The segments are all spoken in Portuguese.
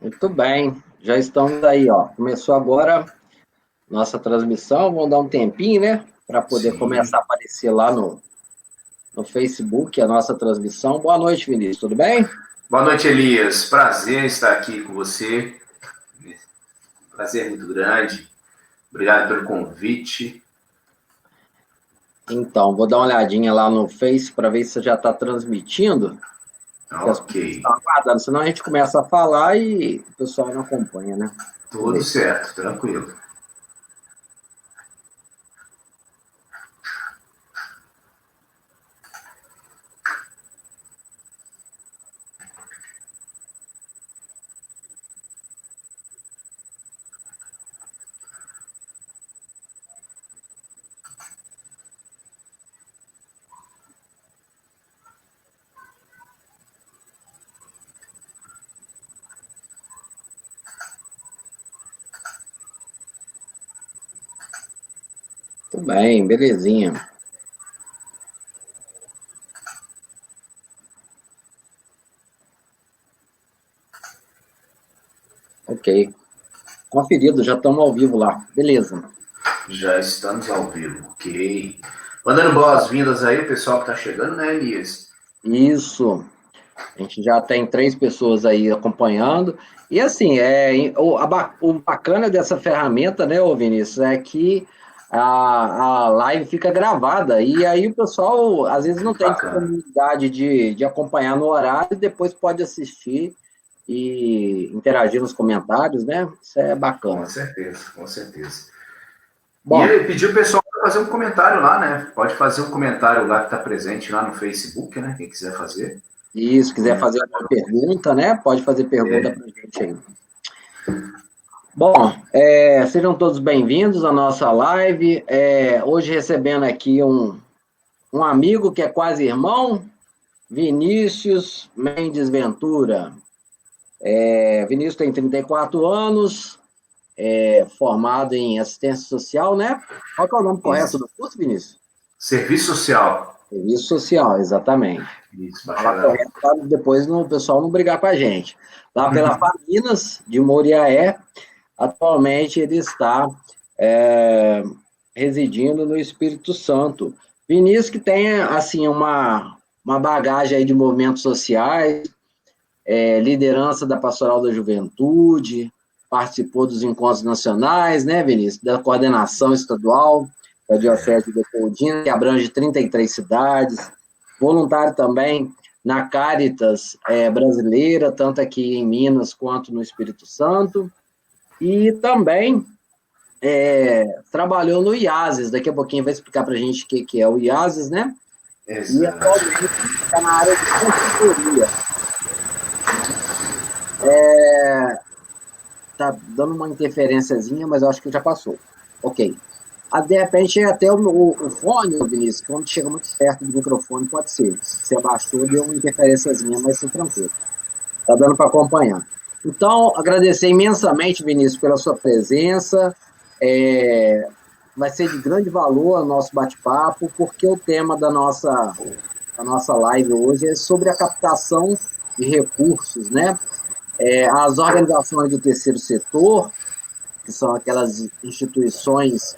Muito bem, já estamos aí, ó. Começou agora nossa transmissão, vamos dar um tempinho, né? Para poder Sim. começar a aparecer lá no Facebook a nossa transmissão. Boa noite, Vinícius, tudo bem? Boa noite, Elias. Prazer estar aqui com você. Prazer muito grande. Obrigado pelo convite. Então, vou dar uma olhadinha lá no Face para ver se já está transmitindo. Que as pessoas Ok. estão aguardando, senão a gente começa a falar e o pessoal não acompanha, né? Vamos Tudo ver. certo, tranquilo. Tudo bem, belezinha. Ok. Conferido, já estamos ao vivo lá. Beleza. Já estamos ao vivo, ok. Mandando boas-vindas aí, o pessoal que está chegando, né, Elias? Isso. A gente já tem 3 pessoas aí acompanhando. E assim, o bacana dessa ferramenta, né, ô Vinícius, é que a live fica gravada. E aí o pessoal, às vezes, não Muito tem bacana. disponibilidade de acompanhar no horário e depois pode assistir e interagir nos comentários, né? Isso é Com bacana. certeza, com certeza. E Bom, ele pediu o pessoal para fazer um comentário lá, né? Pode fazer um comentário lá que está presente lá no Facebook, né? Quem quiser fazer. e se quiser fazer Comentário. alguma pergunta, né? Pode fazer pergunta É. para a gente aí. Bom, sejam todos bem-vindos à nossa live. Hoje recebendo aqui um amigo que é quase irmão, Vinícius Mendes Ventura. Vinícius tem 34 anos, formado em assistência social, né? Qual que é o nome correto Isso. do curso, Vinícius? Serviço social. Serviço social, exatamente. Isso, Fala bacharelado. correto para depois o pessoal não brigar com a gente. Lá pela Faminas, de Moriaé, atualmente ele está residindo no Espírito Santo. Vinícius que tem, assim, uma bagagem aí de movimentos sociais, liderança da Pastoral da Juventude, participou dos encontros nacionais, né, Vinícius? Da coordenação estadual da Diocese de Leopoldina, que abrange 33 cidades, voluntário também na Caritas brasileira, tanto aqui em Minas quanto no Espírito Santo, e também trabalhou no IASES, daqui a pouquinho vai explicar para a gente o que é o IASES, né? E Exato. atualmente está na área de consultoria. Tá dando uma interferênciazinha, mas eu acho que já passou. Ok. De repente, até o fone, Vinícius, quando chega muito perto do microfone, pode ser. Se abaixou, deu uma interferênciazinha, mas se tranquilo. Tá dando para acompanhar. Então, agradecer imensamente, Vinícius, pela sua presença. Vai ser de grande valor o nosso bate-papo, porque o tema da nossa live hoje é sobre a captação de recursos, né? As organizações do terceiro setor, que são aquelas instituições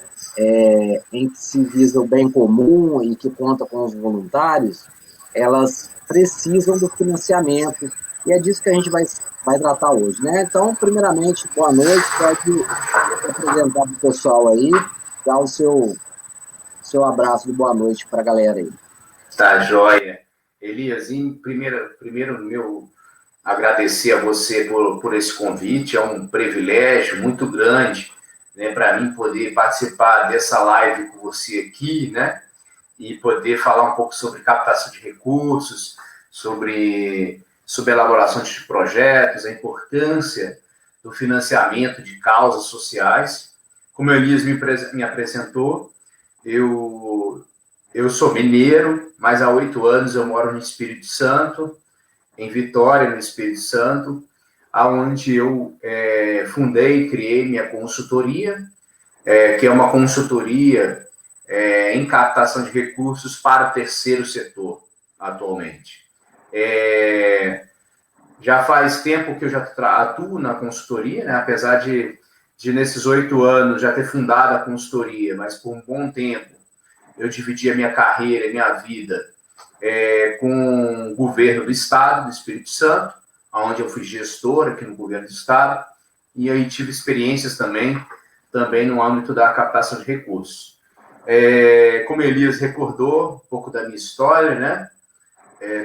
em que se visa o bem comum e que conta com os voluntários, elas precisam do financiamento, e é disso que a gente vai tratar hoje, né? Então, primeiramente, boa noite, pode se apresentar para o pessoal aí, dar o seu abraço de boa noite para a galera aí. Tá joia. Elias, primeiro meu agradecer a você por esse convite. É um privilégio muito grande, né, para mim poder participar dessa live com você aqui, né? E poder falar um pouco sobre captação de recursos, sobre elaboração de projetos, a importância do financiamento de causas sociais. Como o Elias me apresentou, eu, eu sou mineiro, mas há 8 anos eu moro no Espírito Santo, em Vitória, no Espírito Santo. onde eu fundei e criei minha consultoria, que é uma consultoria em captação de recursos para o terceiro setor, atualmente. Já faz tempo que eu já atuo na consultoria, né? Apesar de nesses 8 anos já ter fundado a consultoria, mas por um bom tempo eu dividi a minha carreira, a minha vida com o governo do Estado, do Espírito Santo, onde eu fui gestor aqui no governo do Estado, e aí tive experiências também no âmbito da captação de recursos. Como Elias recordou um pouco da minha história, né?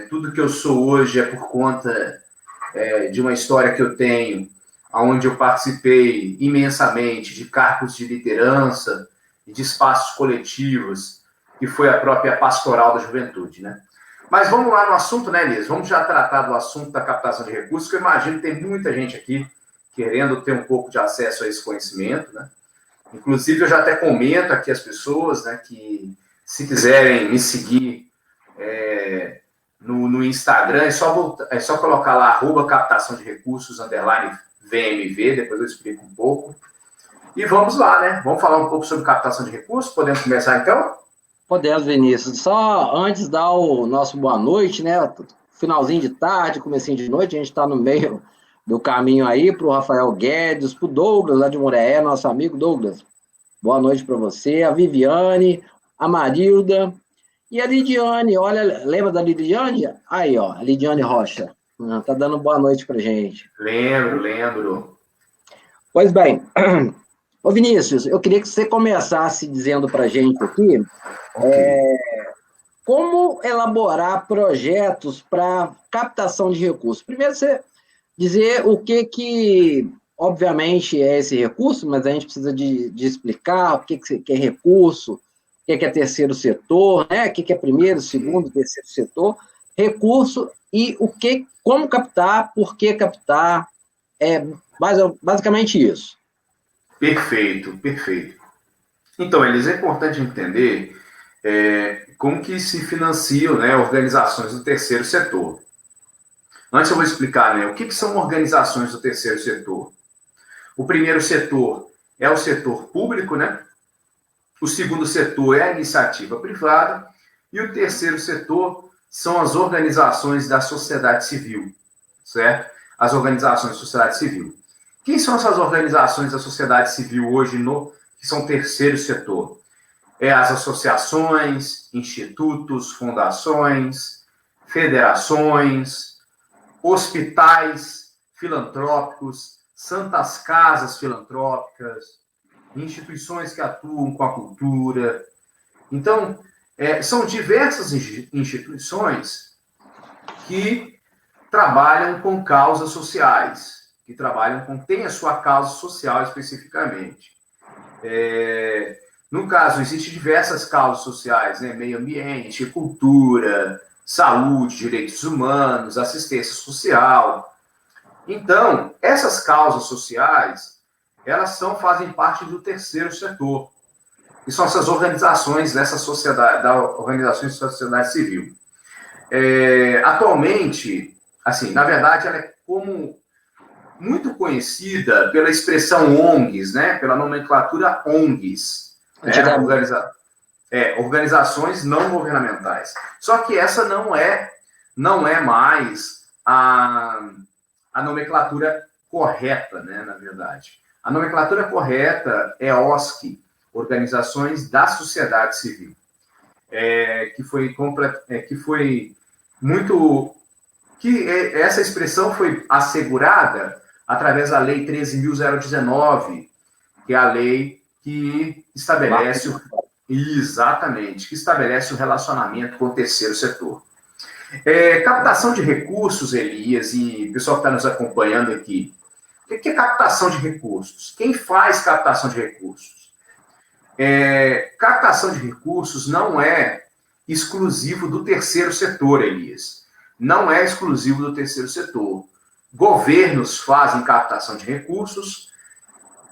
Tudo que eu sou hoje é por conta de uma história que eu tenho, onde eu participei imensamente de cargos de liderança e de espaços coletivos, que foi a própria Pastoral da Juventude, né? Mas vamos lá no assunto, né, Elias? Vamos já tratar do assunto da captação de recursos, que eu imagino que tem muita gente aqui querendo ter um pouco de acesso a esse conhecimento, né? Inclusive, eu já até comento aqui às pessoas, né, que se quiserem me seguir no Instagram, é só colocar lá, @captação de recursos, _VMV, depois eu explico um pouco. E vamos lá, né? Vamos falar um pouco sobre captação de recursos? Podemos começar, então? Podemos, Vinícius. Só antes dar o nosso boa noite, né? Finalzinho de tarde, comecinho de noite, a gente está no meio do caminho aí para o Rafael Guedes, para o Douglas, lá de Muré, nosso amigo Douglas. Boa noite para você, a Viviane, a Marilda e a Lidiane. Olha, lembra da Lidiane? Aí, ó, a Lidiane Rocha. Tá dando boa noite para gente. Lembro. Pois bem, ô Vinícius, eu queria que você começasse dizendo para a gente aqui como elaborar projetos para captação de recursos. Primeiro, você dizer o que obviamente, é esse recurso, mas a gente precisa de explicar o que é recurso, o que é terceiro setor, né? O que é primeiro, segundo, terceiro setor, recurso e como captar, por que captar, basicamente isso. Perfeito. Então, Elis, é importante entender como que se financiam, né, organizações do terceiro setor. Antes eu vou explicar, né, o que são organizações do terceiro setor. O primeiro setor é o setor público, né? O segundo setor é a iniciativa privada e o terceiro setor são as organizações da sociedade civil, certo? As organizações da sociedade civil. Quem são essas organizações da sociedade civil hoje que são terceiro setor? As associações, institutos, fundações, federações, hospitais filantrópicos, santas casas filantrópicas, instituições que atuam com a cultura. Então, são diversas instituições que trabalham com causas sociais, têm a sua causa social especificamente. No caso, existem diversas causas sociais, né? Meio ambiente, cultura, saúde, direitos humanos, assistência social. Então, essas causas sociais, elas fazem parte do terceiro setor, que são essas organizações da organizações de sociedade civil. Atualmente, assim, na verdade, ela é muito conhecida pela expressão ONGs, né? Pela nomenclatura ONGs, né? Organizações não governamentais. Só que essa não é mais a nomenclatura correta, né, na verdade. A nomenclatura correta é OSC, Organizações da Sociedade Civil, essa expressão foi assegurada através da Lei 13.019, que é a lei que estabelece o relacionamento com o terceiro setor. Captação de recursos, Elias, e o pessoal que está nos acompanhando aqui. O que é captação de recursos? Quem faz captação de recursos? Captação de recursos não é exclusivo do terceiro setor, Elias. Não é exclusivo do terceiro setor. Governos fazem captação de recursos,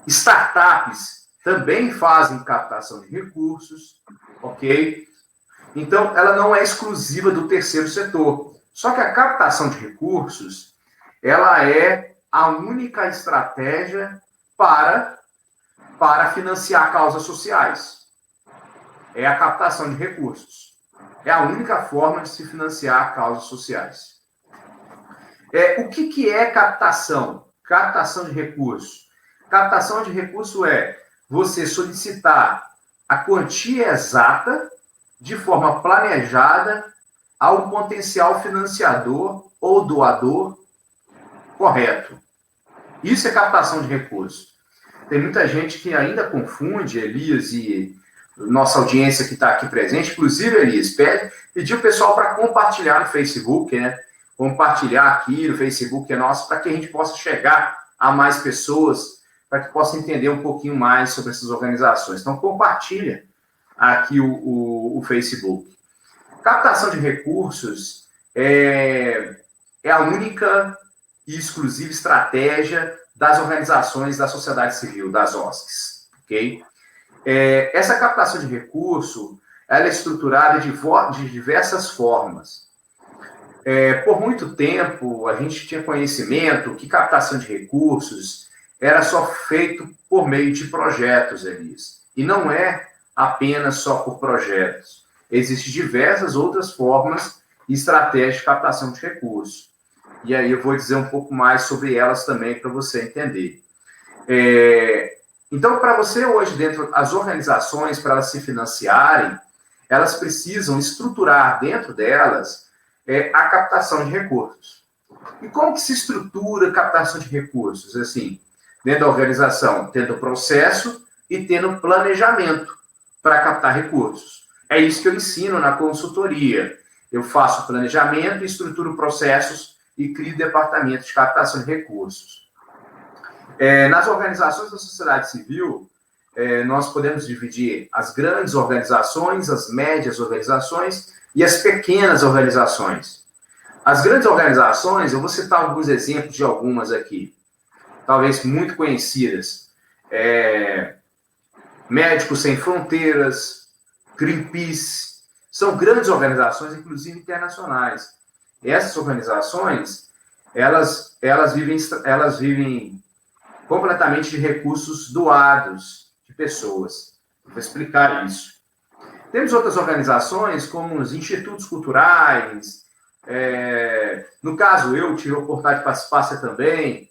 startups também fazem captação de recursos, ok? Então, ela não é exclusiva do terceiro setor. Só que a captação de recursos, ela é a única estratégia para financiar causas sociais. É a captação de recursos. É a única forma de se financiar causas sociais. O que é captação? Captação de recursos. Captação de recurso é você solicitar a quantia exata, de forma planejada, a um potencial financiador ou doador correto. Isso é captação de recursos. Tem muita gente que ainda confunde, Elias e nossa audiência que está aqui presente, inclusive, Elias, pediu o pessoal para compartilhar no Facebook, né? Compartilhar aqui no Facebook nosso, para que a gente possa chegar a mais pessoas, para que possa entender um pouquinho mais sobre essas organizações. Então, compartilha aqui o Facebook. Captação de recursos é a única e exclusiva estratégia das organizações da sociedade civil, das OSCs, ok? Essa captação de recurso, ela é estruturada de diversas formas. Por muito tempo, a gente tinha conhecimento que captação de recursos era só feito por meio de projetos, Elias. E não é apenas só por projetos. Existem diversas outras formas e estratégias de captação de recursos. E aí eu vou dizer um pouco mais sobre elas também para você entender. Então, para você hoje, dentro das organizações, para elas se financiarem, elas precisam estruturar dentro delas a captação de recursos. E como que se estrutura a captação de recursos? Assim, dentro da organização, tendo processo e tendo planejamento para captar recursos. É isso que eu ensino na consultoria. Eu faço planejamento, estruturo processos e crio departamentos de captação de recursos. Nas organizações da sociedade civil, nós podemos dividir as grandes organizações, as médias organizações e as pequenas organizações. As grandes organizações, eu vou citar alguns exemplos de algumas aqui, talvez muito conhecidas. Médicos Sem Fronteiras, Greenpeace, são grandes organizações, inclusive internacionais. Essas organizações, elas vivem completamente de recursos doados de pessoas. Vou explicar isso. Temos outras organizações, como os institutos culturais. No caso, eu tive a oportunidade de participar, você também.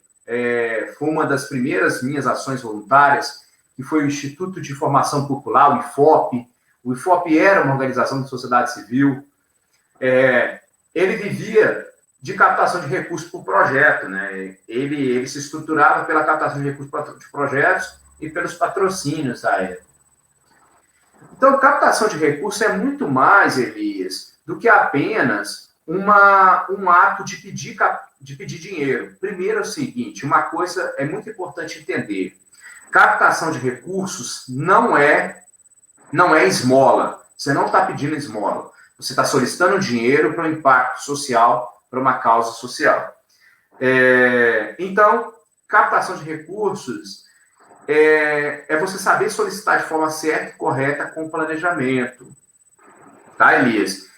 Foi uma das primeiras minhas ações voluntárias, que foi o Instituto de Formação Popular, o IFOP. O IFOP era uma organização da sociedade civil. Ele vivia de captação de recursos por projeto, né? Ele se estruturava pela captação de recursos de projetos e pelos patrocínios da época. Então, captação de recursos é muito mais, Elias, do que apenas um ato de pedir dinheiro. Primeiro é o seguinte, uma coisa é muito importante entender. Captação de recursos não é esmola. Você não está pedindo esmola. Você está solicitando dinheiro para um impacto social, para uma causa social. Então, captação de recursos é você saber solicitar de forma certa e correta com planejamento. Tá, Elias?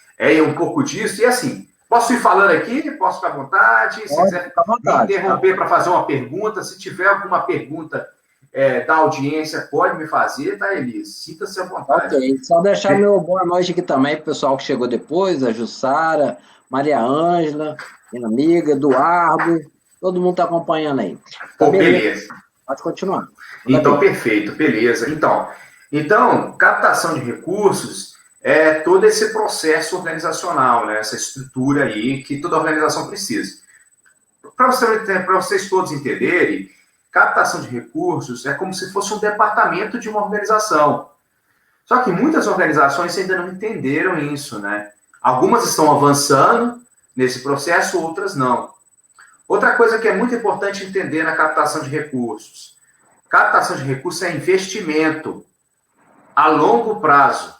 Um pouco disso. E assim, posso ir falando aqui? Posso ficar à vontade? Se quiser me interromper para fazer uma pergunta, se tiver alguma pergunta da audiência, pode me fazer, tá, Elias? Sinta-se à vontade. Ok, só deixar meu boa noite aqui também para o pessoal que chegou depois, a Jussara, Maria Ângela, minha amiga, Eduardo, todo mundo está acompanhando aí. Tá, beleza. Pode continuar. Então, perfeito, beleza. Então, captação de recursos é todo esse processo organizacional, né? Essa estrutura aí que toda organização precisa. Para vocês todos entenderem, captação de recursos é como se fosse um departamento de uma organização. Só que muitas organizações ainda não entenderam isso, né? Algumas estão avançando nesse processo, outras não. Outra coisa que é muito importante entender na captação de recursos. Captação de recursos é investimento a longo prazo,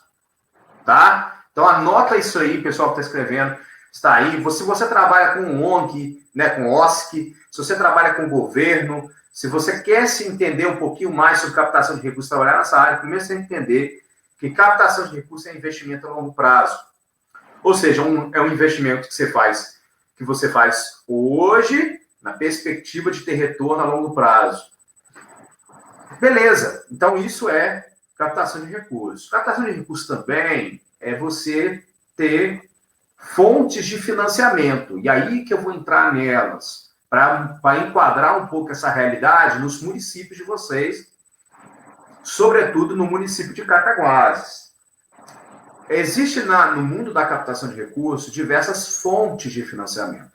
tá? Então, anota isso aí, pessoal que está escrevendo, está aí. Se você trabalha com ONG, né, com OSC, se você trabalha com governo, se você quer se entender um pouquinho mais sobre captação de recursos, trabalhar nessa área, primeiro você tem que entender que captação de recursos é investimento a longo prazo. Ou seja, é um investimento que você faz hoje na perspectiva de ter retorno a longo prazo. Beleza, então isso é captação de recursos. Captação de recursos também é você ter fontes de financiamento. E aí que eu vou entrar nelas, para enquadrar um pouco essa realidade nos municípios de vocês, sobretudo no município de Cataguases. Existe no mundo da captação de recursos diversas fontes de financiamento.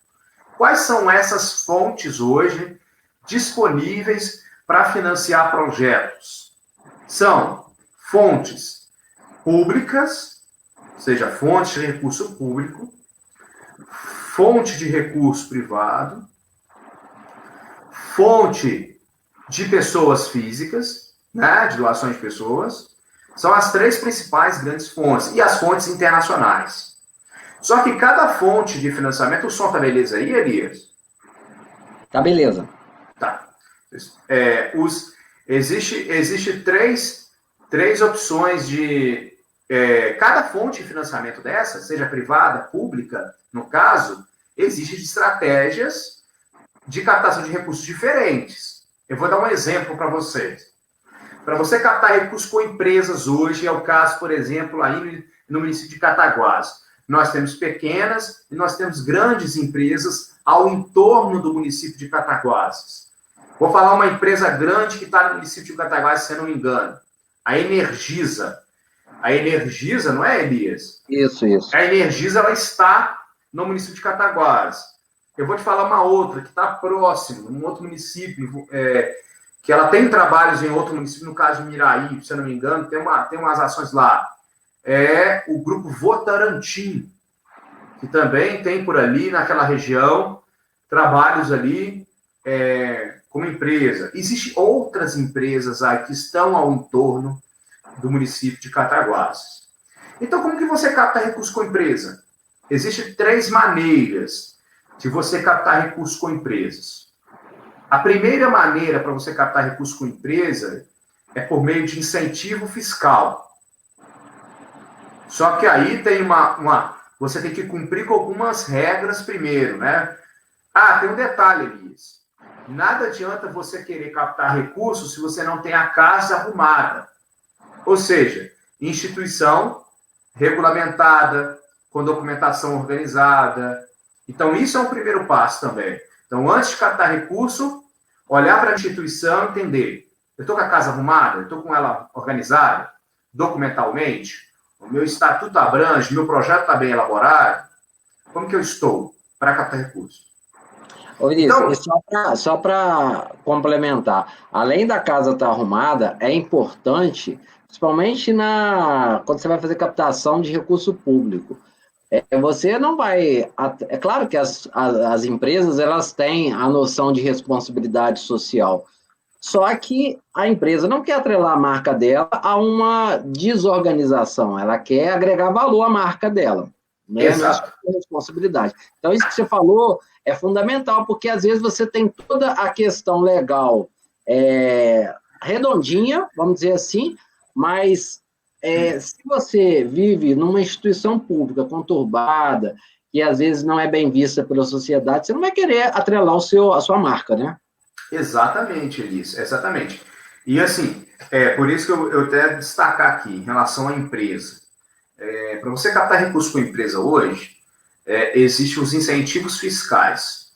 Quais são essas fontes hoje disponíveis para financiar projetos? São fontes públicas, ou seja, fontes de recurso público, fonte de recurso privado, fonte de pessoas físicas, né, de doações de pessoas. São as três principais grandes fontes. E as fontes internacionais. Só que cada fonte de financiamento... O som tá beleza aí, Elias? Tá beleza. Tá. Existe três opções de... cada fonte de financiamento dessa, seja privada, pública, no caso, existem estratégias de captação de recursos diferentes. Eu vou dar um exemplo para vocês. Para você captar recursos com empresas hoje, é o caso, por exemplo, aí no município de Cataguases. Nós temos pequenas e nós temos grandes empresas ao entorno do município de Cataguases. Vou falar uma empresa grande que está no município de Cataguases, se eu não me engano. A Energisa. A Energisa, não é, Elias? Isso. A Energisa, ela está no município de Cataguases. Eu vou te falar uma outra, que está próximo, num outro município, que ela tem trabalhos em outro município, no caso de Miraí, se eu não me engano, tem umas ações lá. É o Grupo Votorantim, que também tem por ali, naquela região, trabalhos ali como empresa. Existem outras empresas aí que estão ao entorno do município de Cataguases. Então, como que você capta recursos com empresa? Existem 3 maneiras de você captar recursos com empresas. A primeira maneira para você captar recursos com empresa é por meio de incentivo fiscal. Só que aí tem você tem que cumprir com algumas regras primeiro, né? Tem um detalhe, Elias. Nada adianta você querer captar recursos se você não tem a casa arrumada. Ou seja, instituição regulamentada, com documentação organizada. Então, isso é um primeiro passo também. Então, antes de captar recurso, olhar para a instituição e entender. Eu estou com a casa arrumada? Eu estou com ela organizada? Documentalmente? O meu estatuto abrange? Meu projeto está bem elaborado? Como que eu estou para captar recurso? Então, só para complementar, além da casa estar arrumada, é importante, principalmente quando você vai fazer captação de recurso público. Você não vai... É claro que as empresas elas têm a noção de responsabilidade social, só que a empresa não quer atrelar a marca dela a uma desorganização, ela quer agregar valor à marca dela. Né? Exato. Não é responsabilidade. Então, isso que você falou é fundamental, porque às vezes você tem toda a questão legal redondinha, vamos dizer assim, mas se você vive numa instituição pública conturbada, que às vezes não é bem vista pela sociedade, você não vai querer atrelar a sua marca, né? Exatamente, Elis, exatamente. E assim, por isso que eu até destacar aqui, em relação à empresa. Para você captar recursos com a empresa hoje, existem os incentivos fiscais.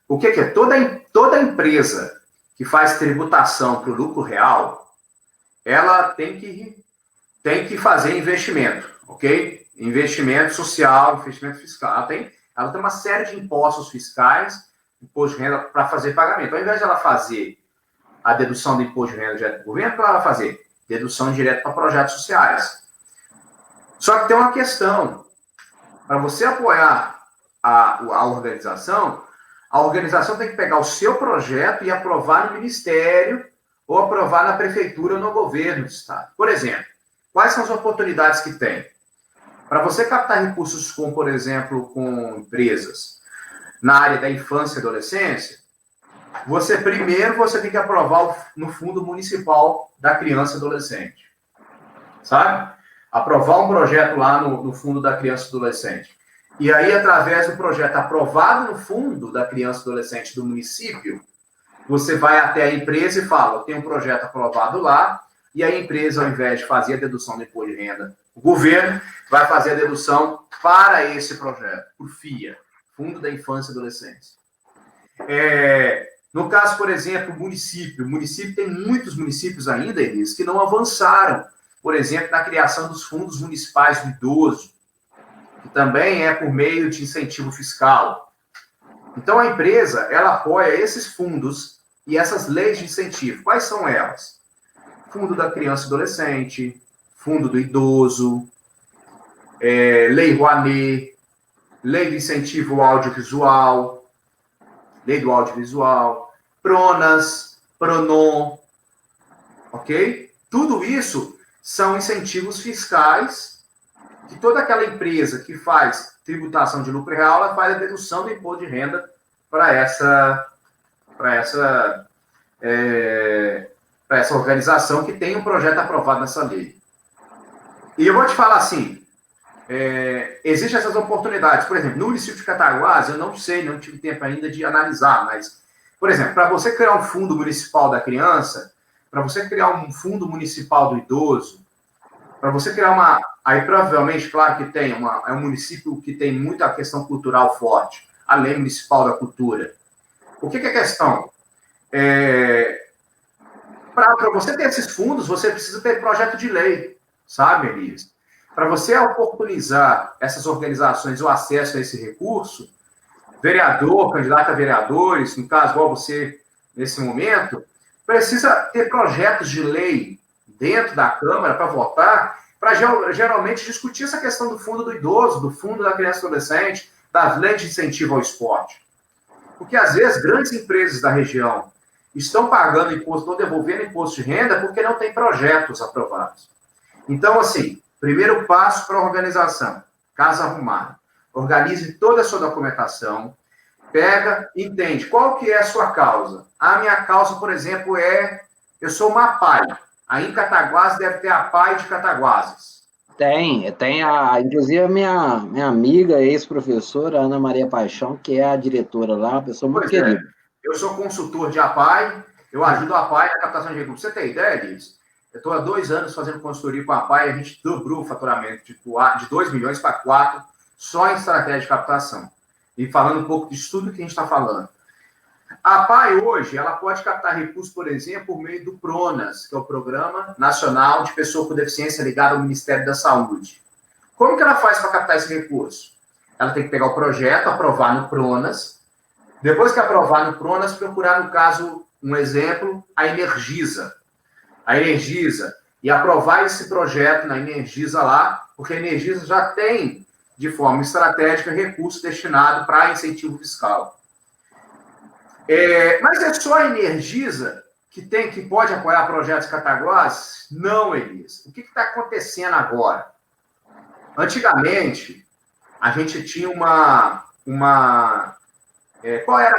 O que é? Toda empresa que faz tributação para o lucro real, ela tem que fazer investimento, ok? Investimento social, investimento fiscal. Ela tem uma série de impostos fiscais, imposto de renda, para fazer pagamento. Ao invés de ela fazer a dedução do imposto de renda direto do governo, ela vai fazer dedução direta para projetos sociais. Só que tem uma questão. Para você apoiar a organização tem que pegar o seu projeto e aprovar no Ministério ou aprovar na Prefeitura ou no governo do Estado. Por exemplo, quais são as oportunidades que tem? Para você captar recursos com, por exemplo, com empresas na área da infância e adolescência, você tem que aprovar no Fundo Municipal da Criança e Adolescente. Sabe? Aprovar um projeto lá no Fundo da Criança e Adolescente. E aí, através do projeto aprovado no fundo da criança e adolescente do município, você vai até a empresa e fala, eu tenho um projeto aprovado lá, e a empresa, ao invés de fazer a dedução do imposto de renda, o governo vai fazer a dedução para esse projeto, por FIA, Fundo da Infância e Adolescência. No caso, por exemplo, o município tem muitos municípios ainda, Elis, que não avançaram, por exemplo, na criação dos fundos municipais do idoso, que também é por meio de incentivo fiscal. Então, a empresa, ela apoia esses fundos e essas leis de incentivo. Quais são elas? Fundo da Criança e Adolescente, Fundo do Idoso, Lei Rouanet, Lei de Incentivo Audiovisual, Lei do Audiovisual, PRONAS, PRONON, ok? Tudo isso são incentivos fiscais que toda aquela empresa que faz tributação de lucro real, ela faz a dedução do imposto de renda para essa organização que tem um projeto aprovado nessa lei. E eu vou te falar assim, existem essas oportunidades. Por exemplo, no município de Cataguás, eu não sei, não tive tempo ainda de analisar, mas, por exemplo, para você criar um fundo municipal da criança, para você criar um fundo municipal do idoso, para você criar aí provavelmente, claro que tem, é um município que tem muita questão cultural forte, a Lei Municipal da Cultura. O que é a questão? Para você ter esses fundos, você precisa ter projeto de lei, sabe, Elias? Para você oportunizar essas organizações o acesso a esse recurso, vereador, candidato a vereadores, no caso, igual você, nesse momento, precisa ter projetos de lei dentro da Câmara para votar, para geralmente discutir essa questão do fundo do idoso, do fundo da criança e adolescente, das leis de incentivo ao esporte. Porque, às vezes, grandes empresas da região estão pagando imposto, estão devolvendo imposto de renda porque não tem projetos aprovados. Então, assim, primeiro passo para a organização, casa arrumada. Organize toda a sua documentação, pega, entende qual que é a sua causa. A minha causa, por exemplo, eu sou uma APAI. Aí em Cataguás deve ter a APAI de Cataguases. Inclusive a minha amiga, ex-professora, Ana Maria Paixão, que é a diretora lá, uma pessoa muito querida. Eu sou consultor de APAI, eu ajudo a APAI na captação de recursos. Você tem ideia disso? Eu estou há 2 anos fazendo consultoria com a APAI, a gente dobrou o faturamento de 2 milhões para 4, só em estratégia de captação. E falando um pouco disso tudo que a gente está falando. A APAI hoje, ela pode captar recursos, por exemplo, por meio do PRONAS, que é o Programa Nacional de Pessoa com Deficiência ligado ao Ministério da Saúde. Como que ela faz para captar esse recurso? Ela tem que pegar o projeto, aprovar no PRONAS, depois que aprovar no PRONAS, procurar, no caso, um exemplo, a Energisa. E aprovar esse projeto na Energisa lá, porque a Energisa já tem, de forma estratégica, recurso destinado para incentivo fiscal. Mas é só a Energisa que pode apoiar projetos Cataguás? Não, Elias. O que está acontecendo agora? Antigamente, a gente tinha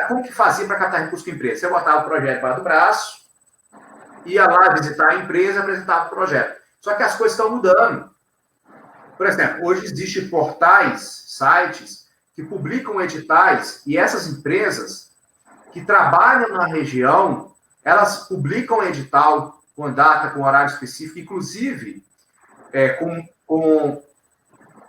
como que fazia para captar recurso com a empresa? Você botava o projeto debaixo do braço, ia lá visitar a empresa e apresentava o projeto. Só que as coisas estão mudando. Por exemplo, hoje existem portais, sites, que publicam editais, e essas empresas que trabalham na região, elas publicam edital com data, com horário específico, inclusive com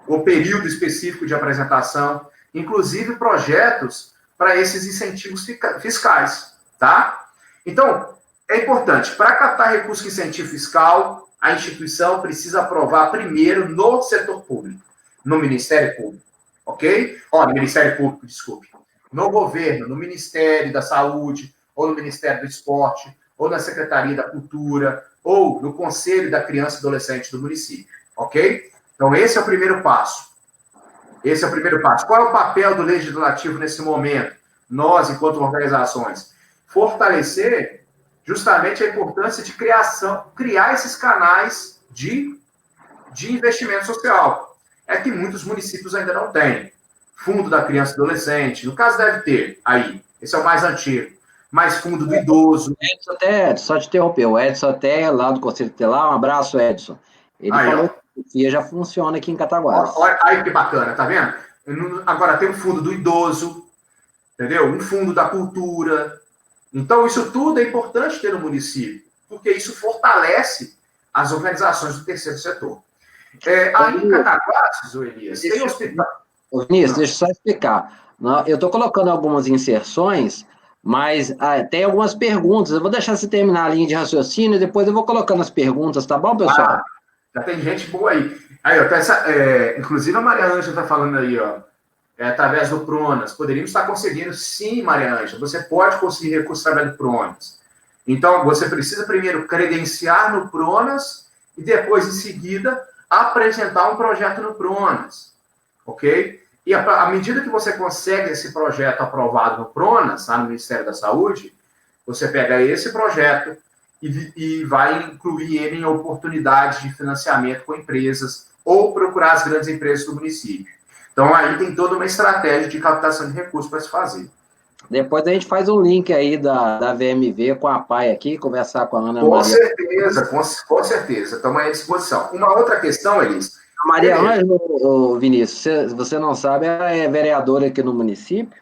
o período específico de apresentação, inclusive projetos para esses incentivos fiscais, tá? Então, é importante, para captar recurso de incentivo fiscal, a instituição precisa aprovar primeiro no setor público, no Ministério Público, ok? No Ministério Público, desculpe. No governo, no Ministério da Saúde, ou no Ministério do Esporte, ou na Secretaria da Cultura, ou no Conselho da Criança e Adolescente do município, ok? Então, esse é o primeiro passo. Qual é o papel do Legislativo nesse momento? Nós, enquanto organizações, fortalecer justamente a importância de criar esses canais de investimento social. É que muitos municípios ainda não têm. Fundo da Criança e Adolescente, no caso deve ter aí, esse é o mais antigo, mais fundo do idoso. Edson até, só te interromper, o Edson até lá do Conselho Tutelar, um abraço, Edson. Ele falou que o FIA já funciona aqui em Cataguás. Olha aí que bacana, tá vendo? Agora, tem o fundo do idoso, entendeu? Um fundo da cultura. Então, isso tudo é importante ter no município, porque isso fortalece as organizações do terceiro setor. Aí em Cataguases, Elias, tem hospital. Vinícius, deixa eu só explicar. Eu estou colocando algumas inserções, mas tem algumas perguntas. Eu vou deixar você terminar a linha de raciocínio e depois eu vou colocando as perguntas, tá bom, pessoal? Já tem gente boa aí. Aí, ó, inclusive a Maria Ângela está falando aí, ó, através do Pronas. Poderíamos estar conseguindo, sim, Maria Ângela. Você pode conseguir recursos através do Pronas. Então, você precisa primeiro credenciar no Pronas e depois, em seguida, apresentar um projeto no Pronas. Ok? E à medida que você consegue esse projeto aprovado no Pronas, lá no Ministério da Saúde, você pega esse projeto e vai incluir ele em oportunidades de financiamento com empresas ou procurar as grandes empresas do município. Então, aí tem toda uma estratégia de captação de recursos para se fazer. Depois a gente faz um link aí da VMV com a PAI aqui, conversar com a Ana com Maria. Certeza, com certeza. Estamos aí à disposição. Uma outra questão, Elis. A Maria Ângela, Vinícius, você não sabe, ela é vereadora aqui no município,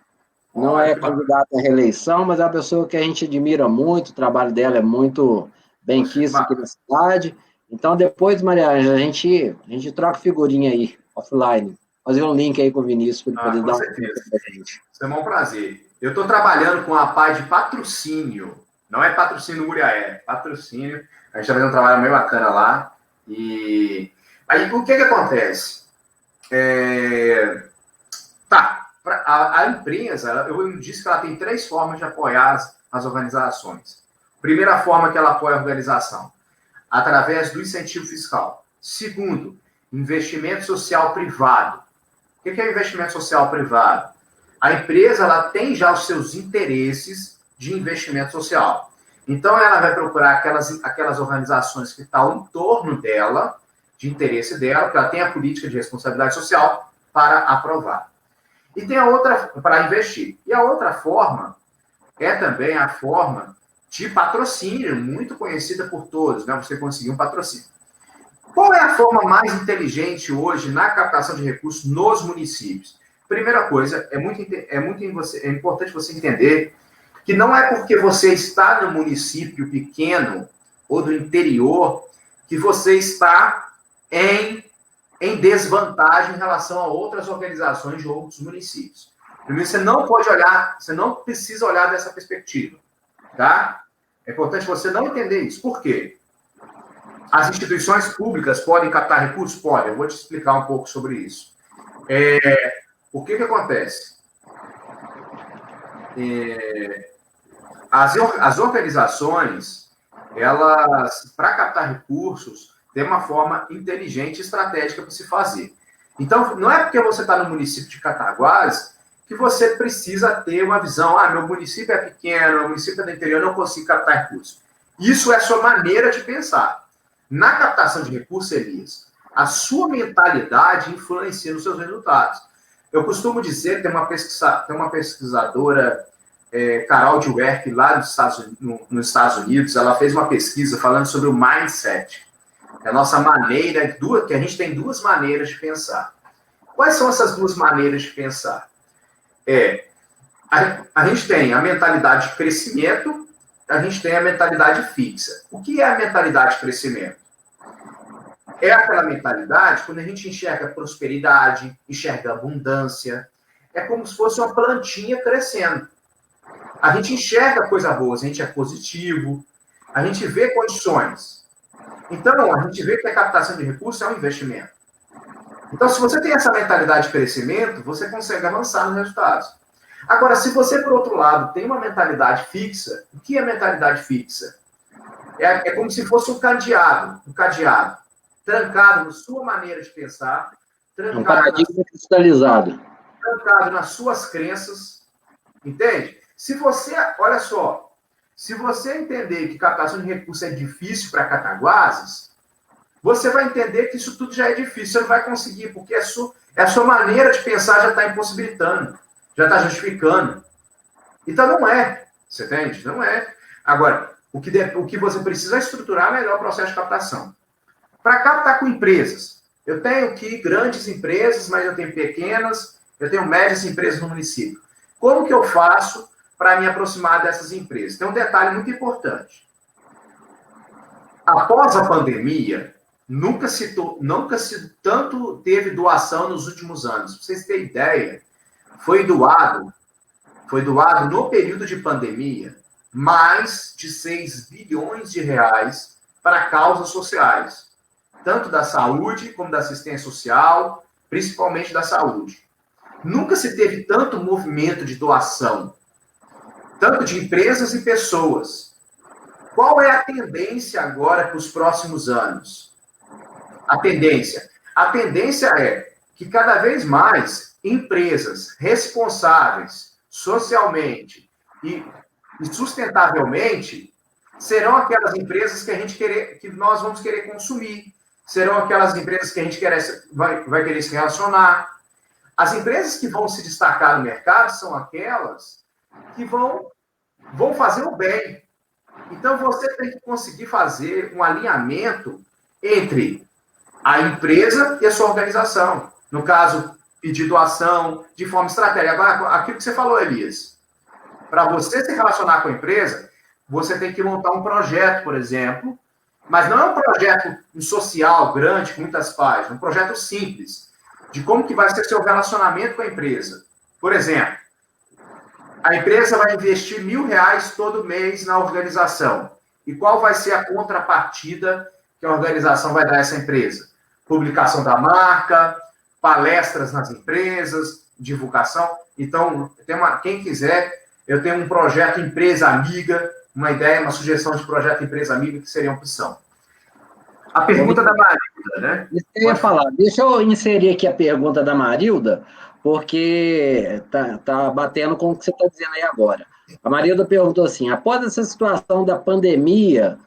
não é candidata à reeleição, mas é uma pessoa que a gente admira muito, o trabalho dela é muito bem quisto aqui na cidade. Então, depois, Maria Ângela, a gente troca figurinha aí, offline. Fazer um link aí com o Vinícius para ele poder dar certeza. Pra gente. Isso é um prazer. Eu estou trabalhando com a PAI de patrocínio. Não é patrocínio Muriaé, é patrocínio. A gente está fazendo um trabalho bem bacana lá. E aí, o que acontece? A empresa, eu disse que ela tem 3 formas de apoiar as organizações. Primeira forma que ela apoia a organização, através do incentivo fiscal. Segundo, investimento social privado. O que é investimento social privado? A empresa ela tem já os seus interesses de investimento social. Então, ela vai procurar aquelas organizações que estão em torno dela, de interesse dela, porque ela tem a política de responsabilidade social para aprovar. E tem a outra, para investir. E a outra forma é também a forma de patrocínio, muito conhecida por todos, né? Você conseguir um patrocínio. Qual é a forma mais inteligente hoje na captação de recursos nos municípios? Primeira coisa, é importante você entender que não é porque você está no município pequeno ou do interior que você está em desvantagem em relação a outras organizações de outros municípios. Primeiro, você não precisa olhar dessa perspectiva, tá? É importante você não entender isso. Por quê? As instituições públicas podem captar recursos? Podem. Eu vou te explicar um pouco sobre isso. O que acontece? As organizações, elas, para captar recursos, tem uma forma inteligente e estratégica para se fazer. Então, não é porque você está no município de Cataguases que você precisa ter uma visão, meu município é pequeno, meu município é do interior, eu não consigo captar recursos. Isso é a sua maneira de pensar. Na captação de recursos, Elias, a sua mentalidade influencia nos seus resultados. Eu costumo dizer, tem uma pesquisadora, Carol Dweck, lá nos Estados Unidos, ela fez uma pesquisa falando sobre o mindset. É a nossa maneira, que a gente tem 2 maneiras de pensar. Quais são essas 2 maneiras de pensar? A gente tem a mentalidade de crescimento, a gente tem a mentalidade fixa. O que é a mentalidade de crescimento? É aquela mentalidade quando a gente enxerga prosperidade, enxerga abundância. É como se fosse uma plantinha crescendo. A gente enxerga coisa boa, a gente é positivo, a gente vê condições. Então, a gente vê que a captação de recursos é um investimento. Então, se você tem essa mentalidade de crescimento, você consegue avançar nos resultados. Agora, se você, por outro lado, tem uma mentalidade fixa, o que é mentalidade fixa? É como se fosse um cadeado, trancado na sua maneira de pensar, um paradigma cristalizado. Trancado nas suas crenças, entende? Olha só, se você entender que captação de recursos é difícil para Cataguases, você vai entender que isso tudo já é difícil, você não vai conseguir, porque a sua maneira de pensar já está impossibilitando, já está justificando. Então não é, você entende? Não é. Agora, o que você precisa é estruturar melhor o processo de captação. Para captar com empresas, eu tenho aqui grandes empresas, mas eu tenho pequenas, eu tenho médias empresas no município. Como que eu faço para me aproximar dessas empresas? Tem um detalhe muito importante. Após a pandemia, nunca se tanto teve doação nos últimos anos. Para vocês terem ideia, foi doado no período de pandemia mais de 6 bilhões de reais para causas sociais, tanto da saúde como da assistência social, principalmente da saúde. Nunca se teve tanto movimento de doação, tanto de empresas e pessoas. Qual é a tendência agora para os próximos anos? A tendência é que cada vez mais empresas responsáveis socialmente e sustentavelmente serão aquelas empresas que nós vamos querer consumir, serão aquelas empresas que a gente vai querer se relacionar. As empresas que vão se destacar no mercado são aquelas que vão fazer o bem. Então, você tem que conseguir fazer um alinhamento entre a empresa e a sua organização. No caso, pedir doação de forma estratégica. Agora, aquilo que você falou, Elias, para você se relacionar com a empresa, você tem que montar um projeto, por exemplo, mas não é um projeto social grande, com muitas páginas, um projeto simples, de como que vai ser seu relacionamento com a empresa. Por exemplo, a empresa vai investir R$1.000 todo mês na organização. E qual vai ser a contrapartida que a organização vai dar a essa empresa? Publicação da marca, palestras nas empresas, divulgação. Então, quem quiser, eu tenho um projeto Empresa Amiga, uma ideia, uma sugestão de projeto Empresa Amiga que seria uma opção. A pergunta da Marilda, né? Isso que eu ia falar. Deixa eu inserir aqui a pergunta da Marilda, porque tá batendo com o que você está dizendo aí agora. A Marilda perguntou assim, após essa situação da pandemia,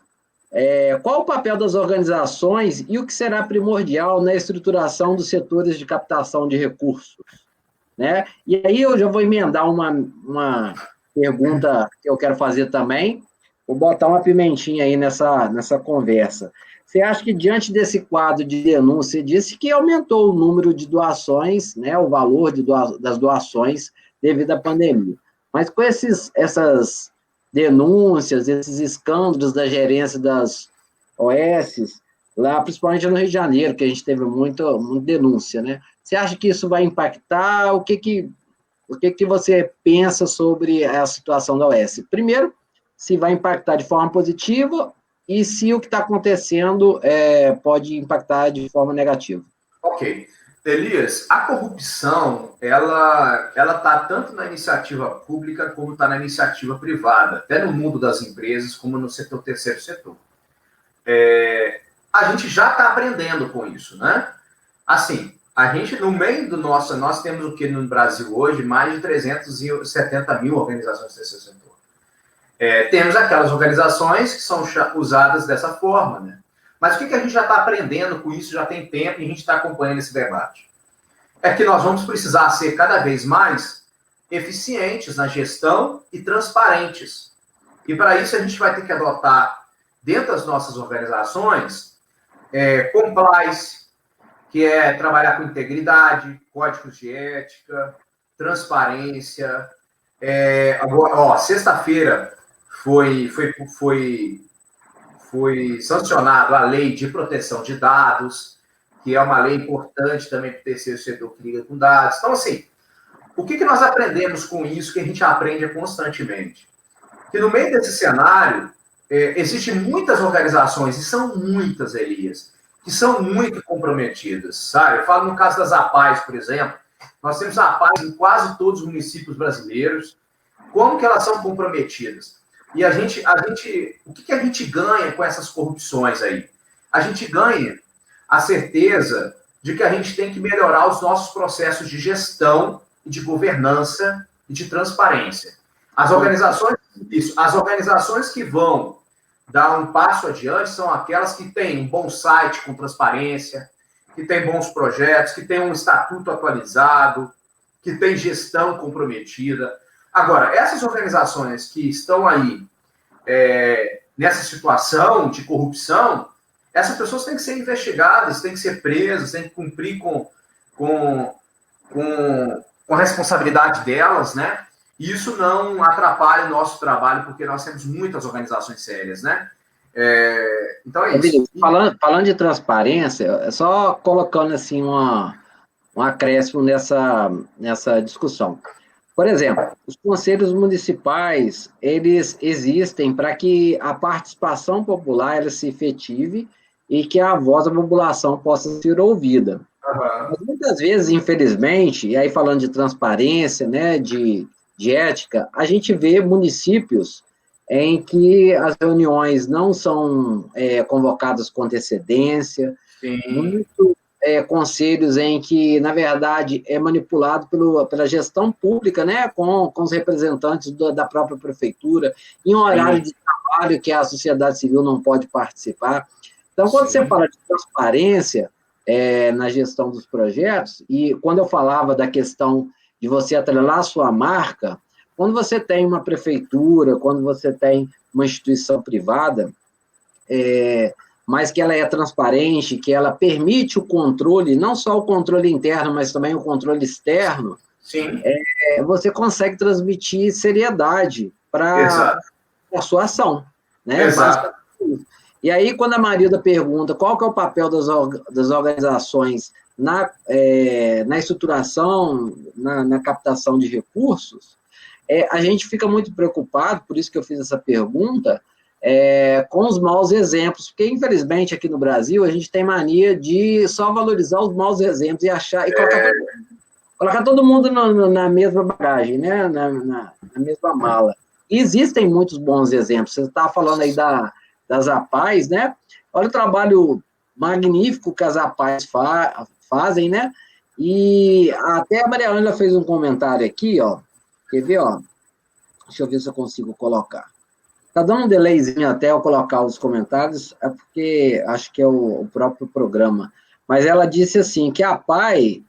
qual o papel das organizações e o que será primordial na estruturação dos setores de captação de recursos? Né? E aí eu já vou emendar uma pergunta que eu quero fazer também, vou botar uma pimentinha aí nessa conversa. Você acha que, diante desse quadro de denúncia, disse que aumentou o número de doações, né, o valor das doações devido à pandemia. Mas com essas denúncias, esses escândalos da gerência das OS, lá, principalmente no Rio de Janeiro, que a gente teve muita denúncia, né? Você acha que isso vai impactar? O que você pensa sobre a situação da OS? Primeiro, se vai impactar de forma positiva e se o que está acontecendo pode impactar de forma negativa. Ok. Elias, a corrupção, ela está tanto na iniciativa pública como está na iniciativa privada, até no mundo das empresas, como no terceiro setor. A gente já está aprendendo com isso, né? Assim, a gente, no meio do nosso... Nós temos o que no Brasil hoje? Mais de 370 mil organizações do terceiro setor. Temos aquelas organizações que são usadas dessa forma, né? Mas o que a gente já está aprendendo com isso já tem tempo e a gente está acompanhando esse debate? É que nós vamos precisar ser cada vez mais eficientes na gestão e transparentes. E para isso a gente vai ter que adotar, dentro das nossas organizações, compliance, que é trabalhar com integridade, códigos de ética, transparência. Agora, sexta-feira foi sancionado a lei de proteção de dados, que é uma lei importante também para o terceiro setor que liga com dados. Então, assim, o que nós aprendemos com isso, que a gente aprende constantemente? Que no meio desse cenário, existem muitas organizações, e são muitas, Elias, que são muito comprometidas, sabe? Eu falo no caso das APAES, por exemplo. Nós temos APAES em quase todos os municípios brasileiros. Como que elas são comprometidas? E o que a gente ganha com essas corrupções aí? A gente ganha a certeza de que a gente tem que melhorar os nossos processos de gestão, de governança e de transparência. As organizações que vão dar um passo adiante são aquelas que têm um bom site com transparência, que têm bons projetos, que têm um estatuto atualizado, que têm gestão comprometida. Agora, essas organizações que estão aí nessa situação de corrupção, essas pessoas têm que ser investigadas, têm que ser presas, têm que cumprir com com a responsabilidade delas, né? E isso não atrapalha o nosso trabalho, porque nós temos muitas organizações sérias, né? Então é isso. Falando de transparência, é só colocando assim um acréscimo nessa discussão. Por exemplo, os conselhos municipais, eles existem para que a participação popular ela se efetive e que a voz da população possa ser ouvida. Mas muitas vezes, infelizmente, e aí falando de transparência, né, de ética, a gente vê municípios em que as reuniões não são convocadas com antecedência, muito conselhos em que, na verdade, é manipulado pela gestão pública, né, com os representantes da própria prefeitura, em um horário de trabalho que a sociedade civil não pode participar. Então, quando você fala de transparência na gestão dos projetos, e quando eu falava da questão de você atrelar a sua marca, quando você tem uma prefeitura, quando você tem uma instituição privada, mas que ela é transparente, que ela permite o controle, não só o controle interno, mas também o controle externo, você consegue transmitir seriedade para a sua ação. Né? Exato. E aí, quando a Marilda pergunta qual que é o papel das organizações na estruturação, na captação de recursos, a gente fica muito preocupado, por isso que eu fiz essa pergunta, com os maus exemplos, porque, infelizmente, aqui no Brasil, a gente tem mania de só valorizar os maus exemplos e achar e colocar todo mundo na mesma bagagem, né? na mesma mala. E existem muitos bons exemplos. Você está falando aí das APAES, né? Olha o trabalho magnífico que as APAES fazem, né? E até a Maria Ângela fez um comentário aqui, ó. Quer ver, ó? Deixa eu ver se eu consigo colocar. Tá dando um delayzinho até eu colocar os comentários, porque acho que é o próprio programa. Mas ela disse assim, que a APAE,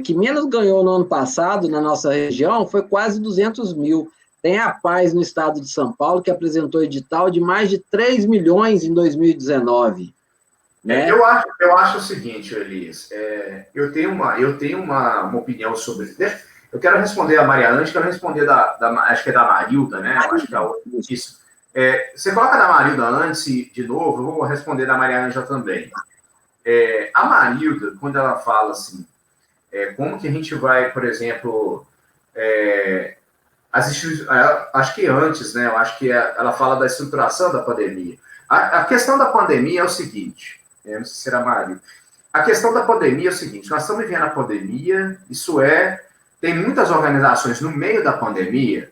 que menos ganhou no ano passado, na nossa região, foi quase 200 mil. Tem a APAES no estado de São Paulo, que apresentou edital de mais de 3 milhões em 2019. Né? Eu acho o seguinte, Elis, eu tenho uma opinião sobre isso. Eu quero responder a Maria Ângela, quero responder acho que é da Marilda, né? Acho que é isso. Você coloca da Marilda antes, de novo, eu vou responder da Maria Ângela também. A Marilda, quando ela fala assim, como que a gente vai, por exemplo, acho que antes, né? Eu acho que ela fala da estruturação da pandemia. A questão da pandemia é o seguinte, não sei se será Marilda. A questão da pandemia é o seguinte, nós estamos vivendo a pandemia, tem muitas organizações no meio da pandemia,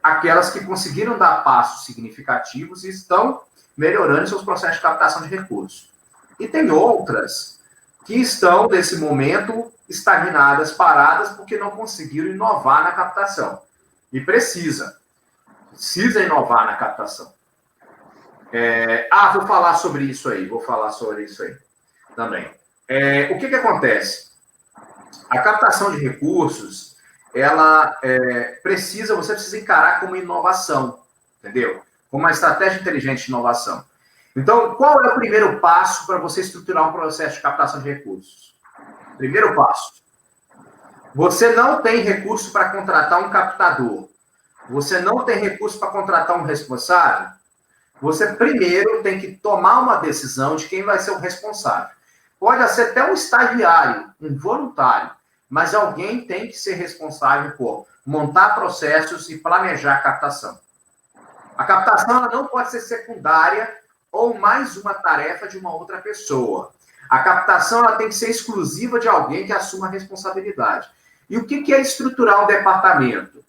aquelas que conseguiram dar passos significativos e estão melhorando seus processos de captação de recursos. E tem outras que estão, nesse momento, estagnadas, paradas, porque não conseguiram inovar na captação. E precisa inovar na captação. Vou falar sobre isso aí também. O que acontece? A captação de recursos, você precisa encarar como inovação, entendeu? Como uma estratégia inteligente de inovação. Então, qual é o primeiro passo para você estruturar um processo de captação de recursos? Primeiro passo. Você não tem recurso para contratar um captador. Você não tem recurso para contratar um responsável. Você primeiro tem que tomar uma decisão de quem vai ser o responsável. Pode ser até um estagiário, um voluntário, mas alguém tem que ser responsável por montar processos e planejar a captação. A captação ela não pode ser secundária ou mais uma tarefa de uma outra pessoa. A captação ela tem que ser exclusiva de alguém que assuma a responsabilidade. E o que é estruturar um departamento?